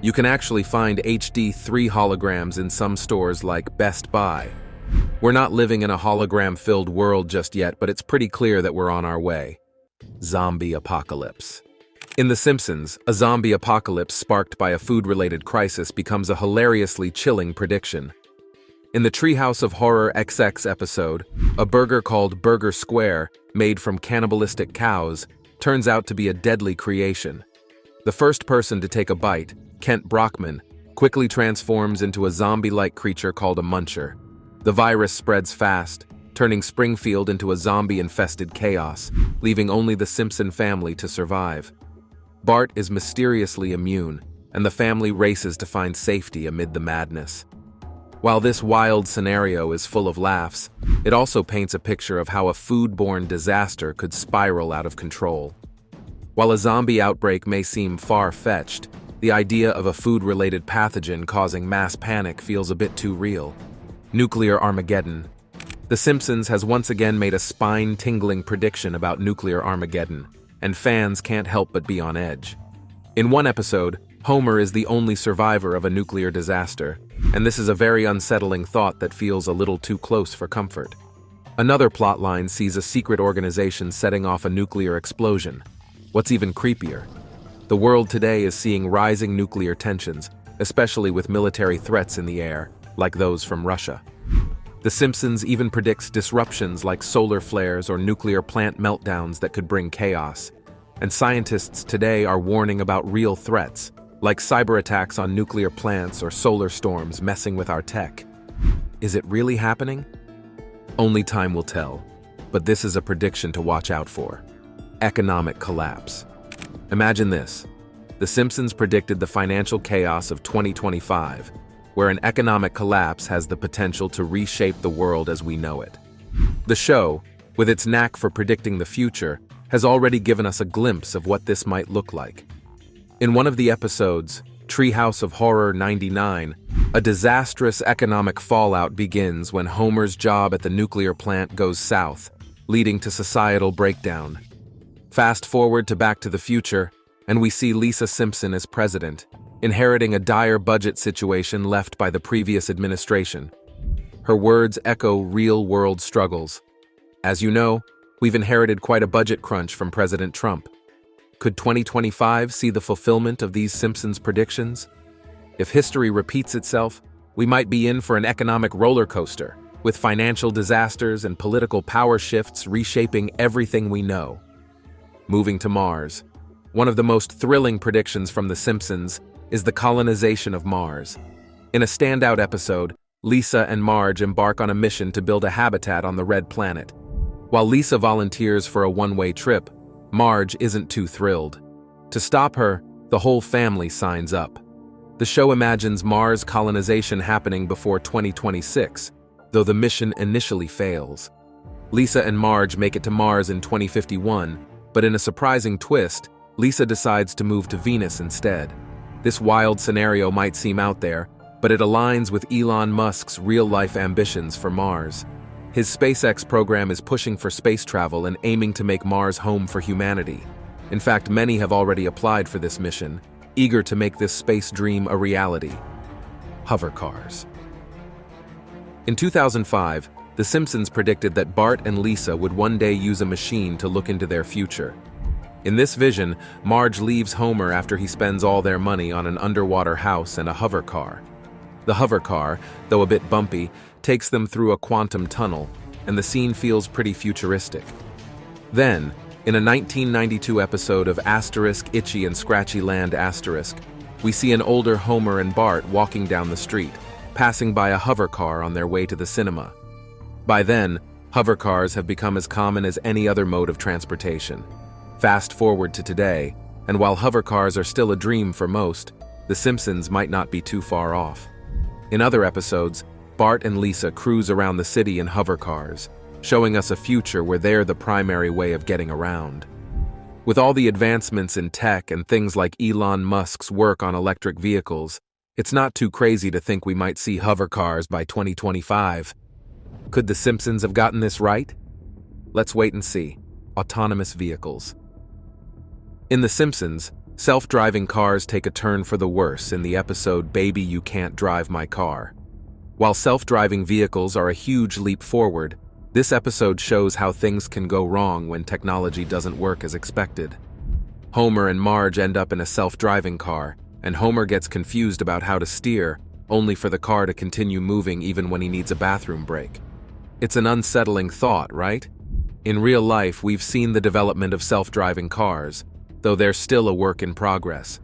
[SPEAKER 2] You can actually find HD 3 holograms in some stores like Best Buy. We're not living in a hologram-filled world just yet, but it's pretty clear that we're on our way. Zombie apocalypse. In The Simpsons, a zombie apocalypse sparked by a food-related crisis becomes a hilariously chilling prediction. In the Treehouse of Horror XX episode, a burger called Burger Square, made from cannibalistic cows, turns out to be a deadly creation. The first person to take a bite, Kent Brockman, quickly transforms into a zombie-like creature called a muncher. The virus spreads fast, turning Springfield into a zombie-infested chaos, leaving only the Simpson family to survive. Bart is mysteriously immune, and the family races to find safety amid the madness. While this wild scenario is full of laughs, it also paints a picture of how a foodborne disaster could spiral out of control. While a zombie outbreak may seem far-fetched, the idea of a food-related pathogen causing mass panic feels a bit too real. Nuclear Armageddon. The Simpsons has once again made a spine-tingling prediction about nuclear Armageddon, and fans can't help but be on edge. In one episode, Homer is the only survivor of a nuclear disaster, and this is a very unsettling thought that feels a little too close for comfort. Another plotline sees a secret organization setting off a nuclear explosion. What's even creepier? The world today is seeing rising nuclear tensions, especially with military threats in the air, like those from Russia. The Simpsons even predicts disruptions like solar flares or nuclear plant meltdowns that could bring chaos. And scientists today are warning about real threats, like cyber attacks on nuclear plants or solar storms messing with our tech. Is it really happening? Only time will tell, but this is a prediction to watch out for. Economic collapse. Imagine this. The Simpsons predicted the financial chaos of 2025, where an economic collapse has the potential to reshape the world as we know it. The show, with its knack for predicting the future, has already given us a glimpse of what this might look like. In one of the episodes, Treehouse of Horror 99, a disastrous economic fallout begins when Homer's job at the nuclear plant goes south, leading to societal breakdown. Fast forward to Back to the Future, and we see Lisa Simpson as president, inheriting a dire budget situation left by the previous administration. Her words echo real-world struggles. As you know, we've inherited quite a budget crunch from President Trump. Could 2025 see the fulfillment of these Simpsons predictions? If history repeats itself, we might be in for an economic roller coaster, with financial disasters and political power shifts reshaping everything we know. Moving to Mars. One of the most thrilling predictions from The Simpsons is the colonization of Mars. In a standout episode, Lisa and Marge embark on a mission to build a habitat on the Red Planet. While Lisa volunteers for a one-way trip, Marge isn't too thrilled. To stop her, the whole family signs up. The show imagines Mars colonization happening before 2026, though the mission initially fails. Lisa and Marge make it to Mars in 2051, but in a surprising twist, Lisa decides to move to Venus instead. This wild scenario might seem out there, but it aligns with Elon Musk's real-life ambitions for Mars. His SpaceX program is pushing for space travel and aiming to make Mars home for humanity. In fact, many have already applied for this mission, eager to make this space dream a reality. Hover cars. In 2005, The Simpsons predicted that Bart and Lisa would one day use a machine to look into their future. In this vision, Marge leaves Homer after he spends all their money on an underwater house and a hover car. The hover car, though a bit bumpy, takes them through a quantum tunnel, and the scene feels pretty futuristic. Then, in a 1992 episode of Asterisk Itchy and Scratchy Land Asterisk, we see an older Homer and Bart walking down the street, passing by a hover car on their way to the cinema. By then, hover cars have become as common as any other mode of transportation. Fast forward to today, and while hover cars are still a dream for most, The Simpsons might not be too far off. In other episodes, Bart and Lisa cruise around the city in hover cars, showing us a future where they're the primary way of getting around. With all the advancements in tech and things like Elon Musk's work on electric vehicles, it's not too crazy to think we might see hover cars by 2025. Could The Simpsons have gotten this right? Let's wait and see. Autonomous vehicles. In The Simpsons, self-driving cars take a turn for the worse in the episode Baby You Can't Drive My Car. While self-driving vehicles are a huge leap forward, this episode shows how things can go wrong when technology doesn't work as expected. Homer and Marge end up in a self-driving car, and Homer gets confused about how to steer, only for the car to continue moving even when he needs a bathroom break. It's an unsettling thought, right? In real life, we've seen the development of self-driving cars, though they're still a work in progress.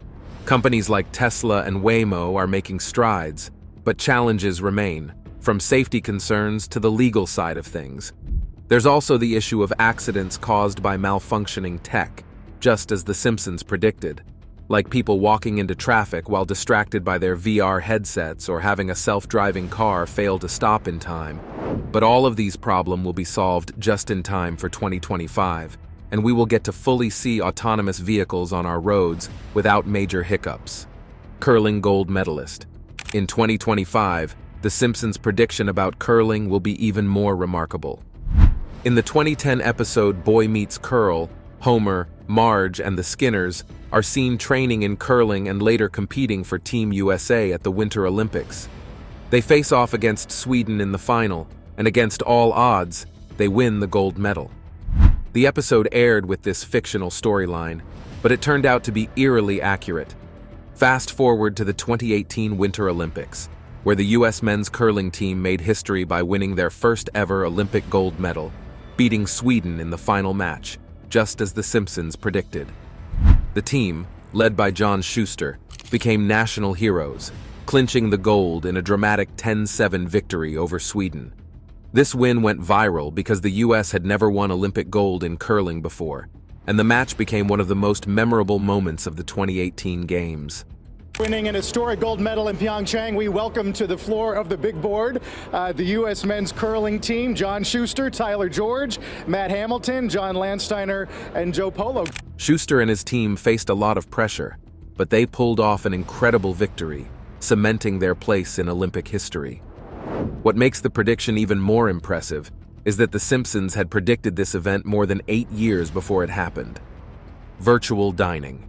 [SPEAKER 2] Companies like Tesla and Waymo are making strides, but challenges remain, from safety concerns to the legal side of things. There's also the issue of accidents caused by malfunctioning tech, just as The Simpsons predicted, like people walking into traffic while distracted by their VR headsets or having a self-driving car fail to stop in time. But all of these problems will be solved just in time for 2025, and we will get to fully see autonomous vehicles on our roads without major hiccups. Curling gold medalist. In 2025, The Simpsons' prediction about curling will be even more remarkable. In the 2010 episode Boy Meets Curl, Homer, Marge, and the Skinners are seen training in curling and later competing for Team USA at the Winter Olympics. They face off against Sweden in the final, and against all odds, they win the gold medal. The episode aired with this fictional storyline, but it turned out to be eerily accurate. Fast forward to the 2018 Winter Olympics, where the U.S. men's curling team made history by winning their first ever Olympic gold medal, beating Sweden in the final match, just as The Simpsons predicted. The team, led by John Schuster, became national heroes, clinching the gold in a dramatic 10-7 victory over Sweden. This win went viral because the U.S. had never won Olympic gold in curling before, and the match became one of the most memorable moments of the 2018 Games.
[SPEAKER 10] Winning an historic gold medal in Pyeongchang, we welcome to the floor of the big board the U.S. men's curling team, John Schuster, Tyler George, Matt Hamilton, John Landsteiner, and Joe Polo.
[SPEAKER 2] Schuster and his team faced a lot of pressure, but they pulled off an incredible victory, cementing their place in Olympic history. What makes the prediction even more impressive is that The Simpsons had predicted this event more than 8 years before it happened. Virtual dining.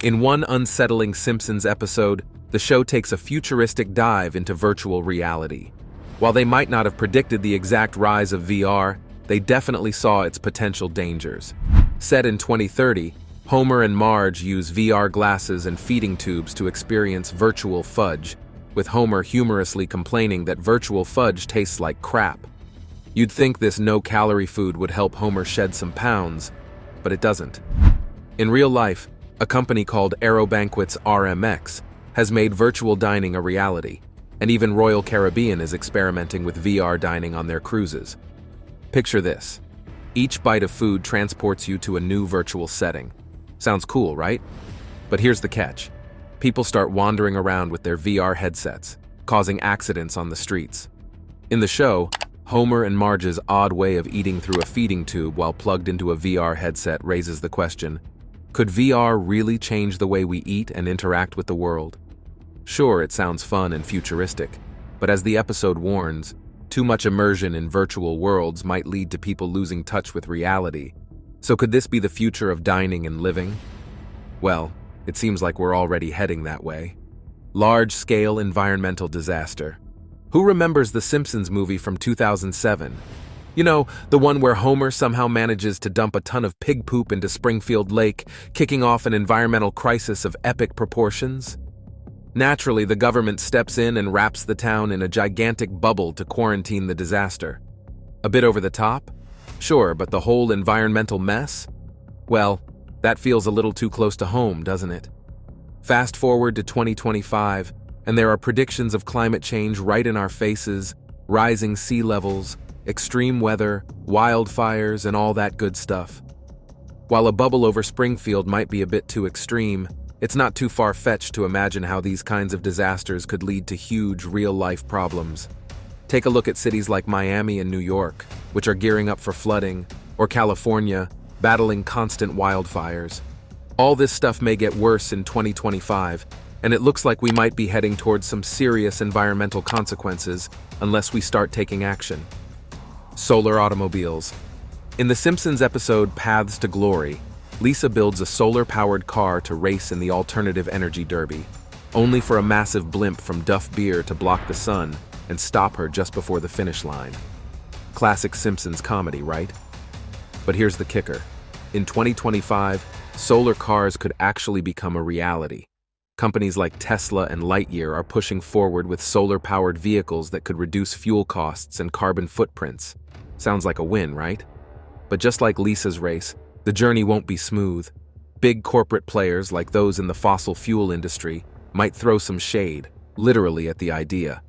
[SPEAKER 2] In one unsettling Simpsons episode, the show takes a futuristic dive into virtual reality. While they might not have predicted the exact rise of VR, they definitely saw its potential dangers. Set in 2030, Homer and Marge use VR glasses and feeding tubes to experience virtual fudge, with Homer humorously complaining that virtual fudge tastes like crap. You'd think this no-calorie food would help Homer shed some pounds, but it doesn't. In real life, a company called Aerobanquets RMX has made virtual dining a reality, and even Royal Caribbean is experimenting with VR dining on their cruises. Picture this. Each bite of food transports you to a new virtual setting. Sounds cool, right? But here's the catch. People start wandering around with their VR headsets, causing accidents on the streets. In the show, Homer and Marge's odd way of eating through a feeding tube while plugged into a VR headset raises the question, could VR really change the way we eat and interact with the world? Sure, it sounds fun and futuristic, but as the episode warns, too much immersion in virtual worlds might lead to people losing touch with reality. So could this be the future of dining and living? Well, it seems like we're already heading that way. Large-scale environmental disaster. Who remembers the Simpsons movie from 2007? You know, the one where Homer somehow manages to dump a ton of pig poop into Springfield Lake, kicking off an environmental crisis of epic proportions? Naturally, the government steps in and wraps the town in a gigantic bubble to quarantine the disaster. A bit over the top? Sure, but the whole environmental mess? Well, that feels a little too close to home, doesn't it? Fast forward to 2025, and there are predictions of climate change right in our faces, rising sea levels, extreme weather, wildfires, and all that good stuff. While a bubble over Springfield might be a bit too extreme, it's not too far-fetched to imagine how these kinds of disasters could lead to huge real-life problems. Take a look at cities like Miami and New York, which are gearing up for flooding, or California, battling constant wildfires. All this stuff may get worse in 2025, and it looks like we might be heading towards some serious environmental consequences unless we start taking action. Solar automobiles. In The Simpsons episode Paths to Glory, Lisa builds a solar-powered car to race in the alternative energy derby, only for a massive blimp from Duff Beer to block the sun and stop her just before the finish line. Classic Simpsons comedy, right? But here's the kicker. In 2025, solar cars could actually become a reality. Companies like Tesla and Lightyear are pushing forward with solar-powered vehicles that could reduce fuel costs and carbon footprints. Sounds like a win, right? But just like Lisa's race, the journey won't be smooth. Big corporate players like those in the fossil fuel industry might throw some shade, literally, at the idea.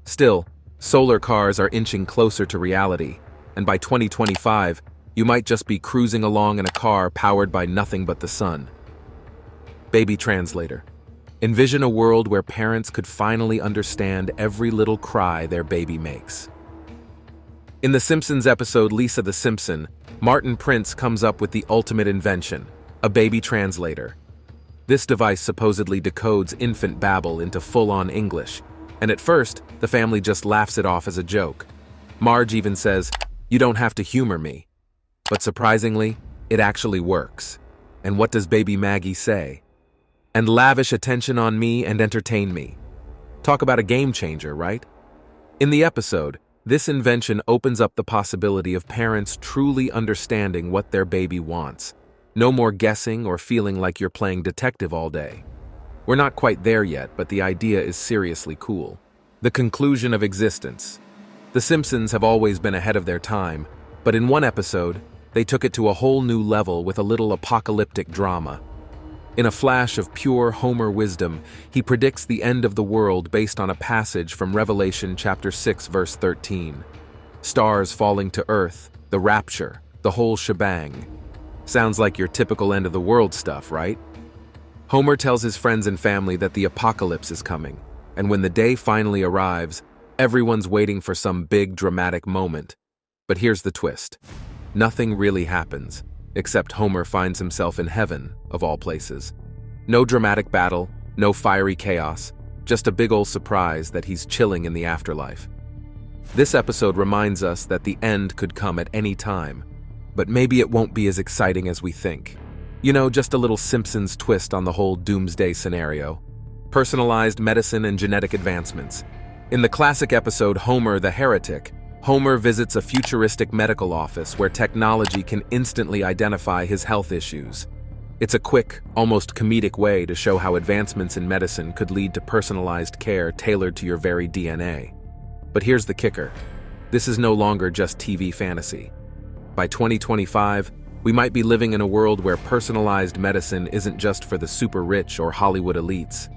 [SPEAKER 2] Still, solar cars are inching closer to reality, and by 2025, you might just be cruising along in a car powered by nothing but the sun. Baby translator. Envision a world where parents could finally understand every little cry their baby makes. In the Simpsons episode Lisa the Simpson, Martin Prince comes up with the ultimate invention, a baby translator. This device supposedly decodes infant babble into full-on English, and at first, the family just laughs it off as a joke. Marge even says, "You don't have to humor me." But surprisingly, it actually works. And what does baby Maggie say? "And lavish attention on me and entertain me." Talk about a game changer, right? In the episode, this invention opens up the possibility of parents truly understanding what their baby wants. No more guessing or feeling like you're playing detective all day. We're not quite there yet, but the idea is seriously cool. The conclusion of existence. The Simpsons have always been ahead of their time, but in one episode, they took it to a whole new level with a little apocalyptic drama. In a flash of pure Homer wisdom, he predicts the end of the world based on a passage from Revelation chapter 6, verse 13. Stars falling to earth, the rapture, the whole shebang. Sounds like your typical end of the world stuff, right? Homer tells his friends and family that the apocalypse is coming, and when the day finally arrives, everyone's waiting for some big dramatic moment. But here's the twist. Nothing really happens, except Homer finds himself in heaven, of all places. No dramatic battle, no fiery chaos, just a big old surprise that he's chilling in the afterlife. This episode reminds us that the end could come at any time, but maybe it won't be as exciting as we think. You know, just a little Simpsons twist on the whole doomsday scenario. Personalized medicine and genetic advancements. In the classic episode Homer the Heretic, Homer visits a futuristic medical office where technology can instantly identify his health issues. It's a quick, almost comedic way to show how advancements in medicine could lead to personalized care tailored to your very DNA. But here's the kicker. This is no longer just TV fantasy. By 2025, we might be living in a world where personalized medicine isn't just for the super rich or Hollywood elites.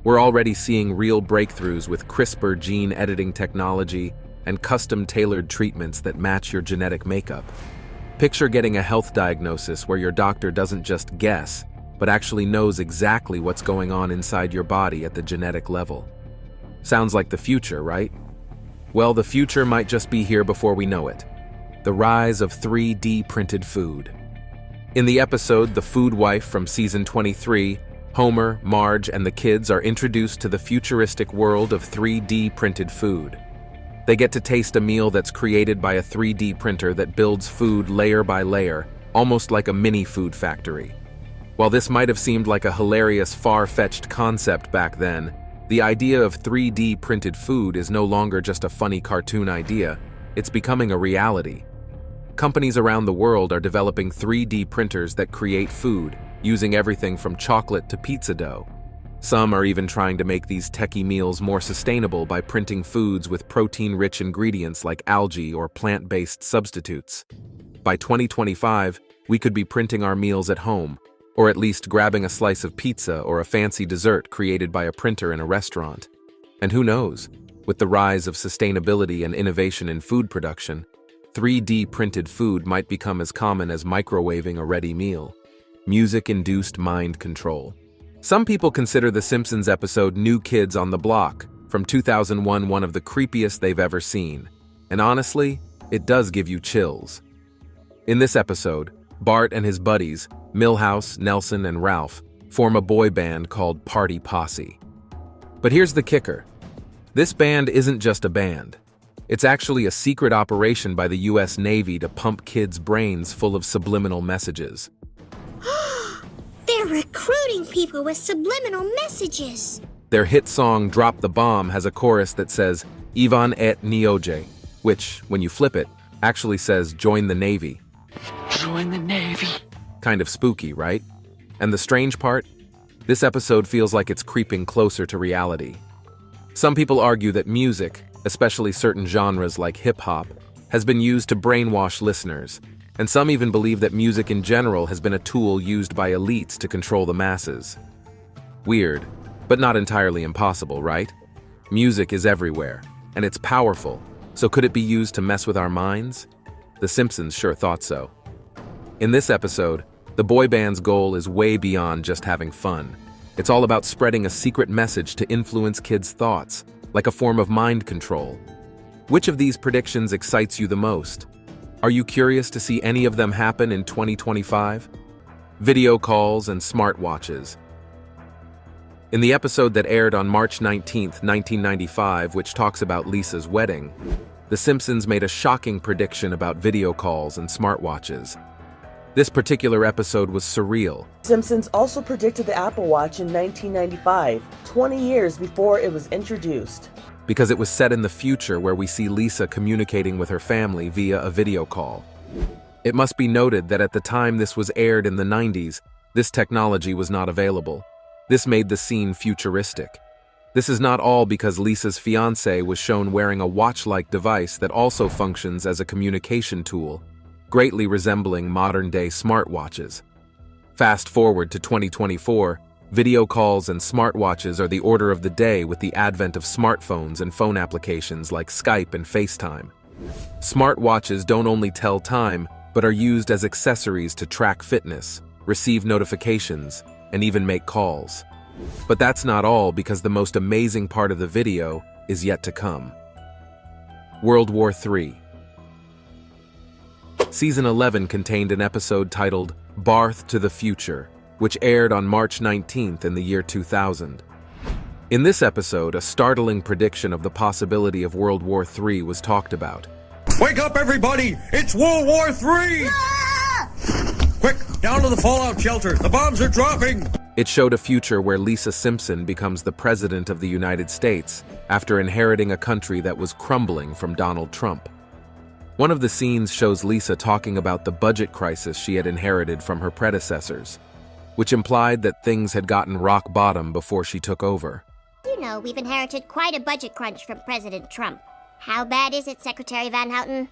[SPEAKER 2] We're already seeing real breakthroughs with CRISPR gene editing technology and custom-tailored treatments that match your genetic makeup. Picture getting a health diagnosis where your doctor doesn't just guess, but actually knows exactly what's going on inside your body at the genetic level. Sounds like the future, right? Well, the future might just be here before we know it. The rise of 3D printed food. In the episode The Food Wife from season 23, Homer, Marge, and the kids are introduced to the futuristic world of 3D printed food. They get to taste a meal that's created by a 3D printer that builds food layer by layer, almost like a mini food factory. While this might have seemed like a hilarious, far-fetched concept back then, the idea of 3D printed food is no longer just a funny cartoon idea, it's becoming a reality. Companies around the world are developing 3D printers that create food, using everything from chocolate to pizza dough. Some are even trying to make these techie meals more sustainable by printing foods with protein-rich ingredients like algae or plant-based substitutes. By 2025, we could be printing our meals at home, or at least grabbing a slice of pizza or a fancy dessert created by a printer in a restaurant. And who knows, with the rise of sustainability and innovation in food production, 3D printed food might become as common as microwaving a ready meal. Music-induced mind control. Some people consider The Simpsons episode New Kids on the Block from 2001 one of the creepiest they've ever seen. And honestly, it does give you chills. In this episode, Bart and his buddies, Milhouse, Nelson, and Ralph, form a boy band called Party Posse. But here's the kicker. This band isn't just a band. It's actually a secret operation by the US Navy to pump kids' brains full of subliminal messages.
[SPEAKER 11] They're recruiting people with subliminal messages.
[SPEAKER 2] Their hit song Drop the Bomb has a chorus that says Ivan et Nioje, which, when you flip it, actually says join the Navy.
[SPEAKER 15] Join the Navy.
[SPEAKER 2] Kind of spooky, right? And the strange part? This episode feels like it's creeping closer to reality. Some people argue that music, especially certain genres like hip-hop, has been used to brainwash listeners, and some even believe that music in general has been a tool used by elites to control the masses. Weird, but not entirely impossible, right? Music is everywhere, and it's powerful, so could it be used to mess with our minds? The Simpsons sure thought so. In this episode, the boy band's goal is way beyond just having fun. It's all about spreading a secret message to influence kids' thoughts, like a form of mind control. Which of these predictions excites you the most? Are you curious to see any of them happen in 2025? Video calls and smartwatches. In the episode that aired on March 19, 1995, which talks about Lisa's wedding, The Simpsons made a shocking prediction about video calls and smartwatches. This particular episode was surreal.
[SPEAKER 12] Simpsons also predicted the Apple Watch in 1995, 20 years before it was introduced.
[SPEAKER 2] Because it was set in the future where we see Lisa communicating with her family via a video call. It must be noted that at the time this was aired in the 90s, this technology was not available. This made the scene futuristic. This is not all because Lisa's fiancé was shown wearing a watch-like device that also functions as a communication tool, greatly resembling modern-day smartwatches. Fast forward to 2024, video calls and smartwatches are the order of the day with the advent of smartphones and phone applications like Skype and FaceTime. Smartwatches don't only tell time, but are used as accessories to track fitness, receive notifications, and even make calls. But that's not all, because the most amazing part of the video is yet to come. World War III. Season 11 contained an episode titled Barth to the Future, which aired on March 19th in the year 2000. In this episode, a startling prediction of the possibility of World War III was talked about.
[SPEAKER 6] Wake up, everybody! It's World War III! Ah! Quick, down to the fallout shelter. The bombs are dropping!
[SPEAKER 2] It showed a future where Lisa Simpson becomes the President of the United States after inheriting a country that was crumbling from Donald Trump. One of the scenes shows Lisa talking about the budget crisis she had inherited from her predecessors, which implied that things had gotten rock bottom before she took over.
[SPEAKER 11] You know, we've inherited quite a budget crunch from President Trump. How bad is it, Secretary Van Houten?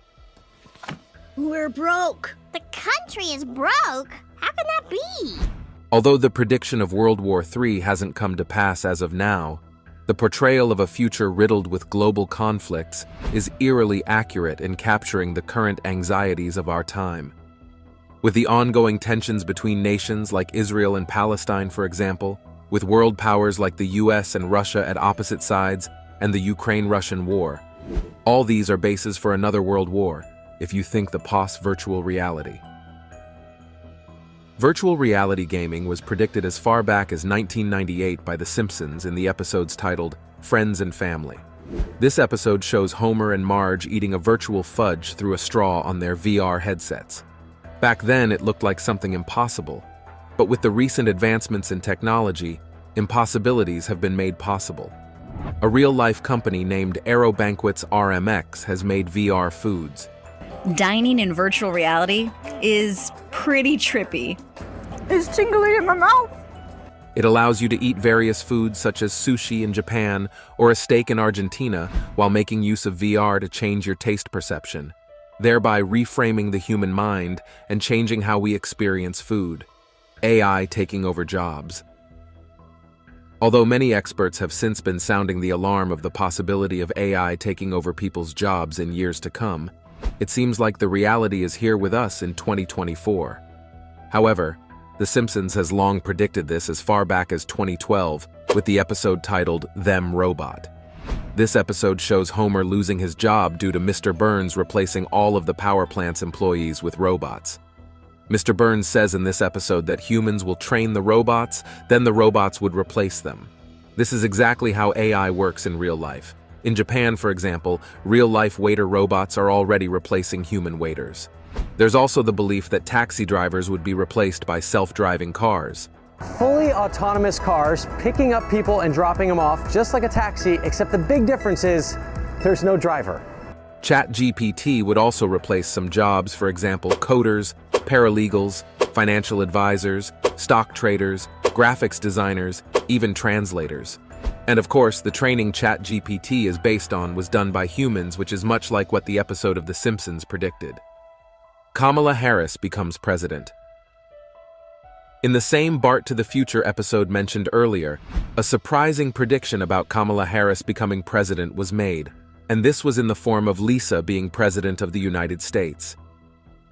[SPEAKER 13] We're broke.
[SPEAKER 11] The country is broke? How can that be?
[SPEAKER 2] Although the prediction of World War III hasn't come to pass as of now, the portrayal of a future riddled with global conflicts is eerily accurate in capturing the current anxieties of our time. With the ongoing tensions between nations like Israel and Palestine, for example, with world powers like the US and Russia at opposite sides, and the Ukraine-Russian war, all these are bases for another world war, if you think the post-virtual reality. Virtual reality gaming was predicted as far back as 1998 by The Simpsons in the episodes titled Friends and Family. This episode shows Homer and Marge eating a virtual fudge through a straw on their VR headsets. Back then, it looked like something impossible, but with the recent advancements in technology, impossibilities have been made possible. A real-life company named Aero Banquets RMX has made VR foods.
[SPEAKER 14] Dining in virtual reality is pretty trippy.
[SPEAKER 13] It's tingly in my mouth.
[SPEAKER 2] It allows you to eat various foods such as sushi in Japan or a steak in Argentina while making use of VR to change your taste perception, thereby reframing the human mind and changing how we experience food. AI taking over jobs. Although many experts have since been sounding the alarm of the possibility of AI taking over people's jobs in years to come, it seems like the reality is here with us in 2024. However, The Simpsons has long predicted this as far back as 2012 with the episode titled Them Robot. This episode shows Homer losing his job due to Mr. Burns replacing all of the power plant's employees with robots. Mr. Burns says in this episode that humans will train the robots, then the robots would replace them. This is exactly how AI works in real life. In Japan, for example, real-life waiter robots are already replacing human waiters. There's also the belief that taxi drivers would be replaced by self-driving cars.
[SPEAKER 16] Fully autonomous cars picking up people and dropping them off just like a taxi, except the big difference is there's no driver.
[SPEAKER 2] ChatGPT would also replace some jobs, for example, coders, paralegals, financial advisors, stock traders, graphics designers, even translators. And of course, the training ChatGPT is based on was done by humans, which is much like what the episode of The Simpsons predicted. Kamala Harris becomes president. In the same Bart to the Future episode mentioned earlier, a surprising prediction about Kamala Harris becoming president was made, and this was in the form of Lisa being president of the United States.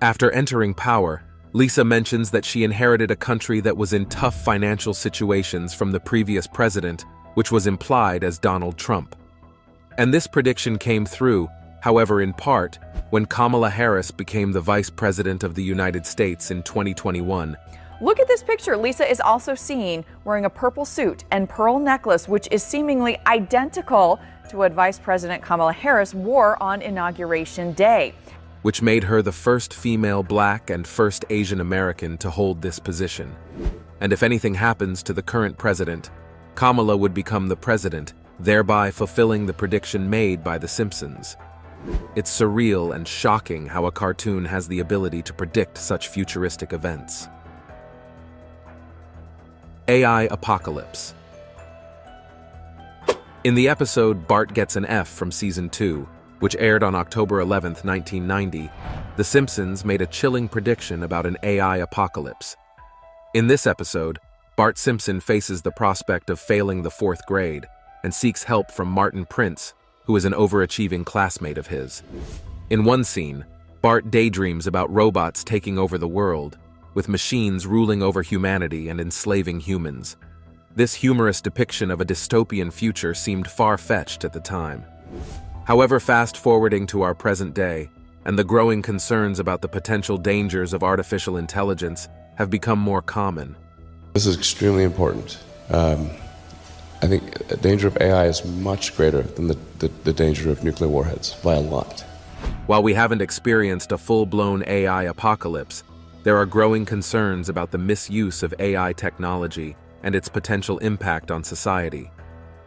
[SPEAKER 2] After entering power, Lisa mentions that she inherited a country that was in tough financial situations from the previous president, which was implied as Donald Trump. And this prediction came through, however, in part, when Kamala Harris became the Vice President of the United States in 2021.
[SPEAKER 17] Look at this picture. Lisa is also seen wearing a purple suit and pearl necklace, which is seemingly identical to what Vice President Kamala Harris wore on Inauguration Day,
[SPEAKER 2] which made her the first female Black and first Asian American to hold this position. And if anything happens to the current president, Kamala would become the president, thereby fulfilling the prediction made by The Simpsons. It's surreal and shocking how a cartoon has the ability to predict such futuristic events. AI Apocalypse. In the episode Bart Gets an F from Season 2, which aired on October 11, 1990, The Simpsons made a chilling prediction about an AI apocalypse. In this episode, Bart Simpson faces the prospect of failing the 4th grade and seeks help from Martin Prince, who is an overachieving classmate of his. In one scene, Bart daydreams about robots taking over the world, with machines ruling over humanity and enslaving humans. This humorous depiction of a dystopian future seemed far-fetched at the time. However, fast-forwarding to our present day, and the growing concerns about the potential dangers of artificial intelligence have become more common.
[SPEAKER 18] This is extremely important. I think the danger of AI is much greater than the danger of nuclear warheads, by a lot.
[SPEAKER 2] While we haven't experienced a full-blown AI apocalypse, there are growing concerns about the misuse of AI technology and its potential impact on society.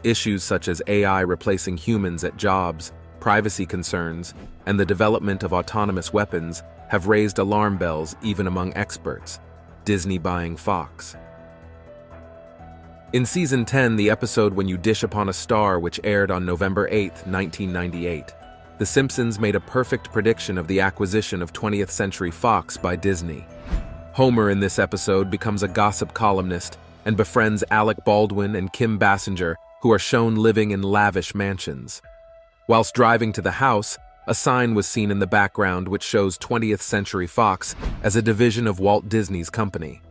[SPEAKER 2] Issues such as AI replacing humans at jobs, privacy concerns, and the development of autonomous weapons have raised alarm bells even among experts. Disney buying Fox. In Season 10, the episode When You Dish Upon a Star, which aired on November 8, 1998, The Simpsons made a perfect prediction of the acquisition of 20th Century Fox by Disney. Homer in this episode becomes a gossip columnist and befriends Alec Baldwin and Kim Basinger, who are shown living in lavish mansions. Whilst driving to the house, a sign was seen in the background which shows 20th Century Fox as a division of Walt Disney's company.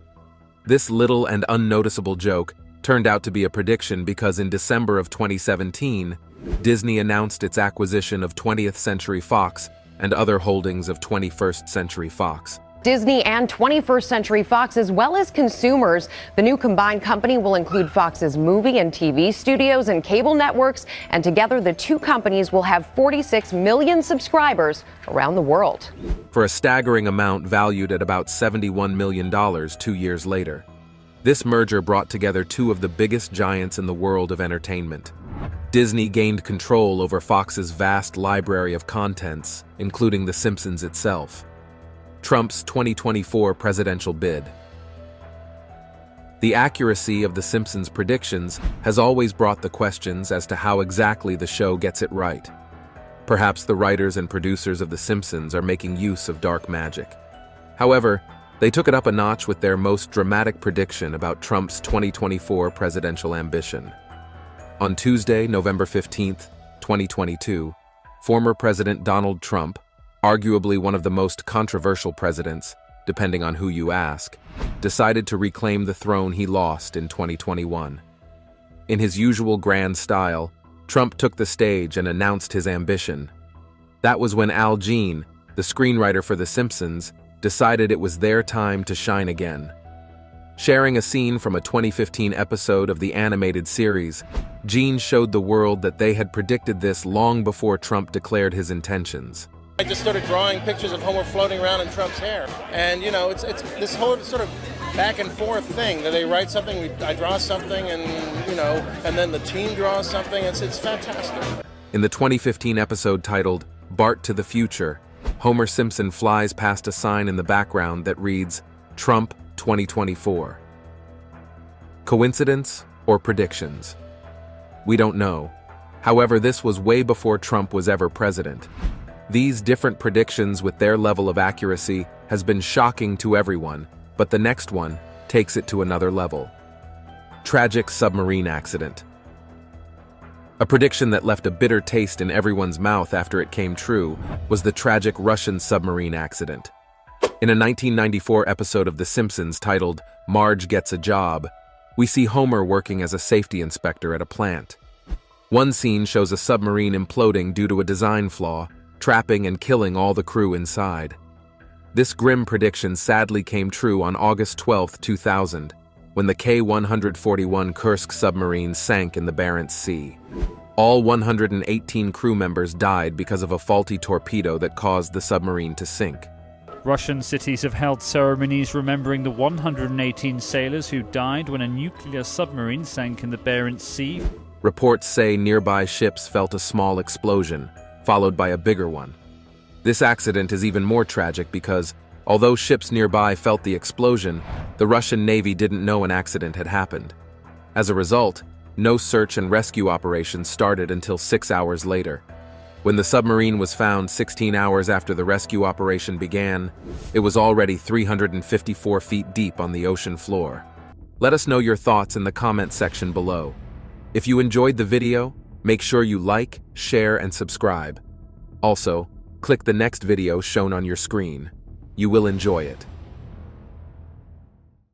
[SPEAKER 2] This little and unnoticeable joke turned out to be a prediction because in December of 2017, Disney announced its acquisition of 20th Century Fox and other holdings of 21st Century Fox.
[SPEAKER 3] Disney and 21st Century Fox, as well as consumers. The new combined company will include Fox's movie and TV studios and cable networks, and together the two companies will have 46 million subscribers around the world.
[SPEAKER 2] For a staggering amount valued at about $71 million 2 years later. This merger brought together two of the biggest giants in the world of entertainment. Disney gained control over Fox's vast library of contents, including The Simpsons itself. Trump's 2024 presidential bid. The accuracy of The Simpsons' predictions has always brought the questions as to how exactly the show gets it right. Perhaps the writers and producers of The Simpsons are making use of dark magic. However, they took it up a notch with their most dramatic prediction about Trump's 2024 presidential ambition. On Tuesday, November 15, 2022, former President Donald Trump, arguably one of the most controversial presidents, depending on who you ask, decided to reclaim the throne he lost in 2021. In his usual grand style, Trump took the stage and announced his ambition. That was when Al Jean, the screenwriter for The Simpsons, decided it was their time to shine again. Sharing a scene from a 2015 episode of the animated series, Jean showed the world that they had predicted this long before Trump declared his intentions.
[SPEAKER 19] I just started drawing pictures of Homer floating around in Trump's hair. And, you know, it's this whole sort of back and forth thing that they write something, I draw something, and, you know, and then the team draws something. It's fantastic.
[SPEAKER 2] In the 2015 episode titled Bart to the Future, Homer Simpson flies past a sign in the background that reads, Trump 2024. Coincidence or predictions? We don't know. However, this was way before Trump was ever president. These different predictions with their level of accuracy has been shocking to everyone, but the next one takes it to another level. Tragic submarine accident. A prediction that left a bitter taste in everyone's mouth after it came true was the tragic Russian submarine accident. In a 1994 episode of The Simpsons titled Marge Gets a Job, we see Homer working as a safety inspector at a plant. One scene shows a submarine imploding due to a design flaw, trapping and killing all the crew inside. This grim prediction sadly came true on August 12, 2000, when the K-141 Kursk submarine sank in the Barents Sea. All 118 crew members died because of a faulty torpedo that caused the submarine to sink.
[SPEAKER 20] Russian cities have held ceremonies remembering the 118 sailors who died when a nuclear submarine sank in the Barents Sea.
[SPEAKER 2] Reports say nearby ships felt a small explosion, followed by a bigger one. This accident is even more tragic because, although ships nearby felt the explosion, the Russian Navy didn't know an accident had happened. As a result, no search and rescue operations started until 6 hours later. When the submarine was found 16 hours after the rescue operation began, it was already 354 feet deep on the ocean floor. Let us know your thoughts in the comment section below. If you enjoyed the video, make sure you like, share, and subscribe. Also, click the next video shown on your screen. You will enjoy it.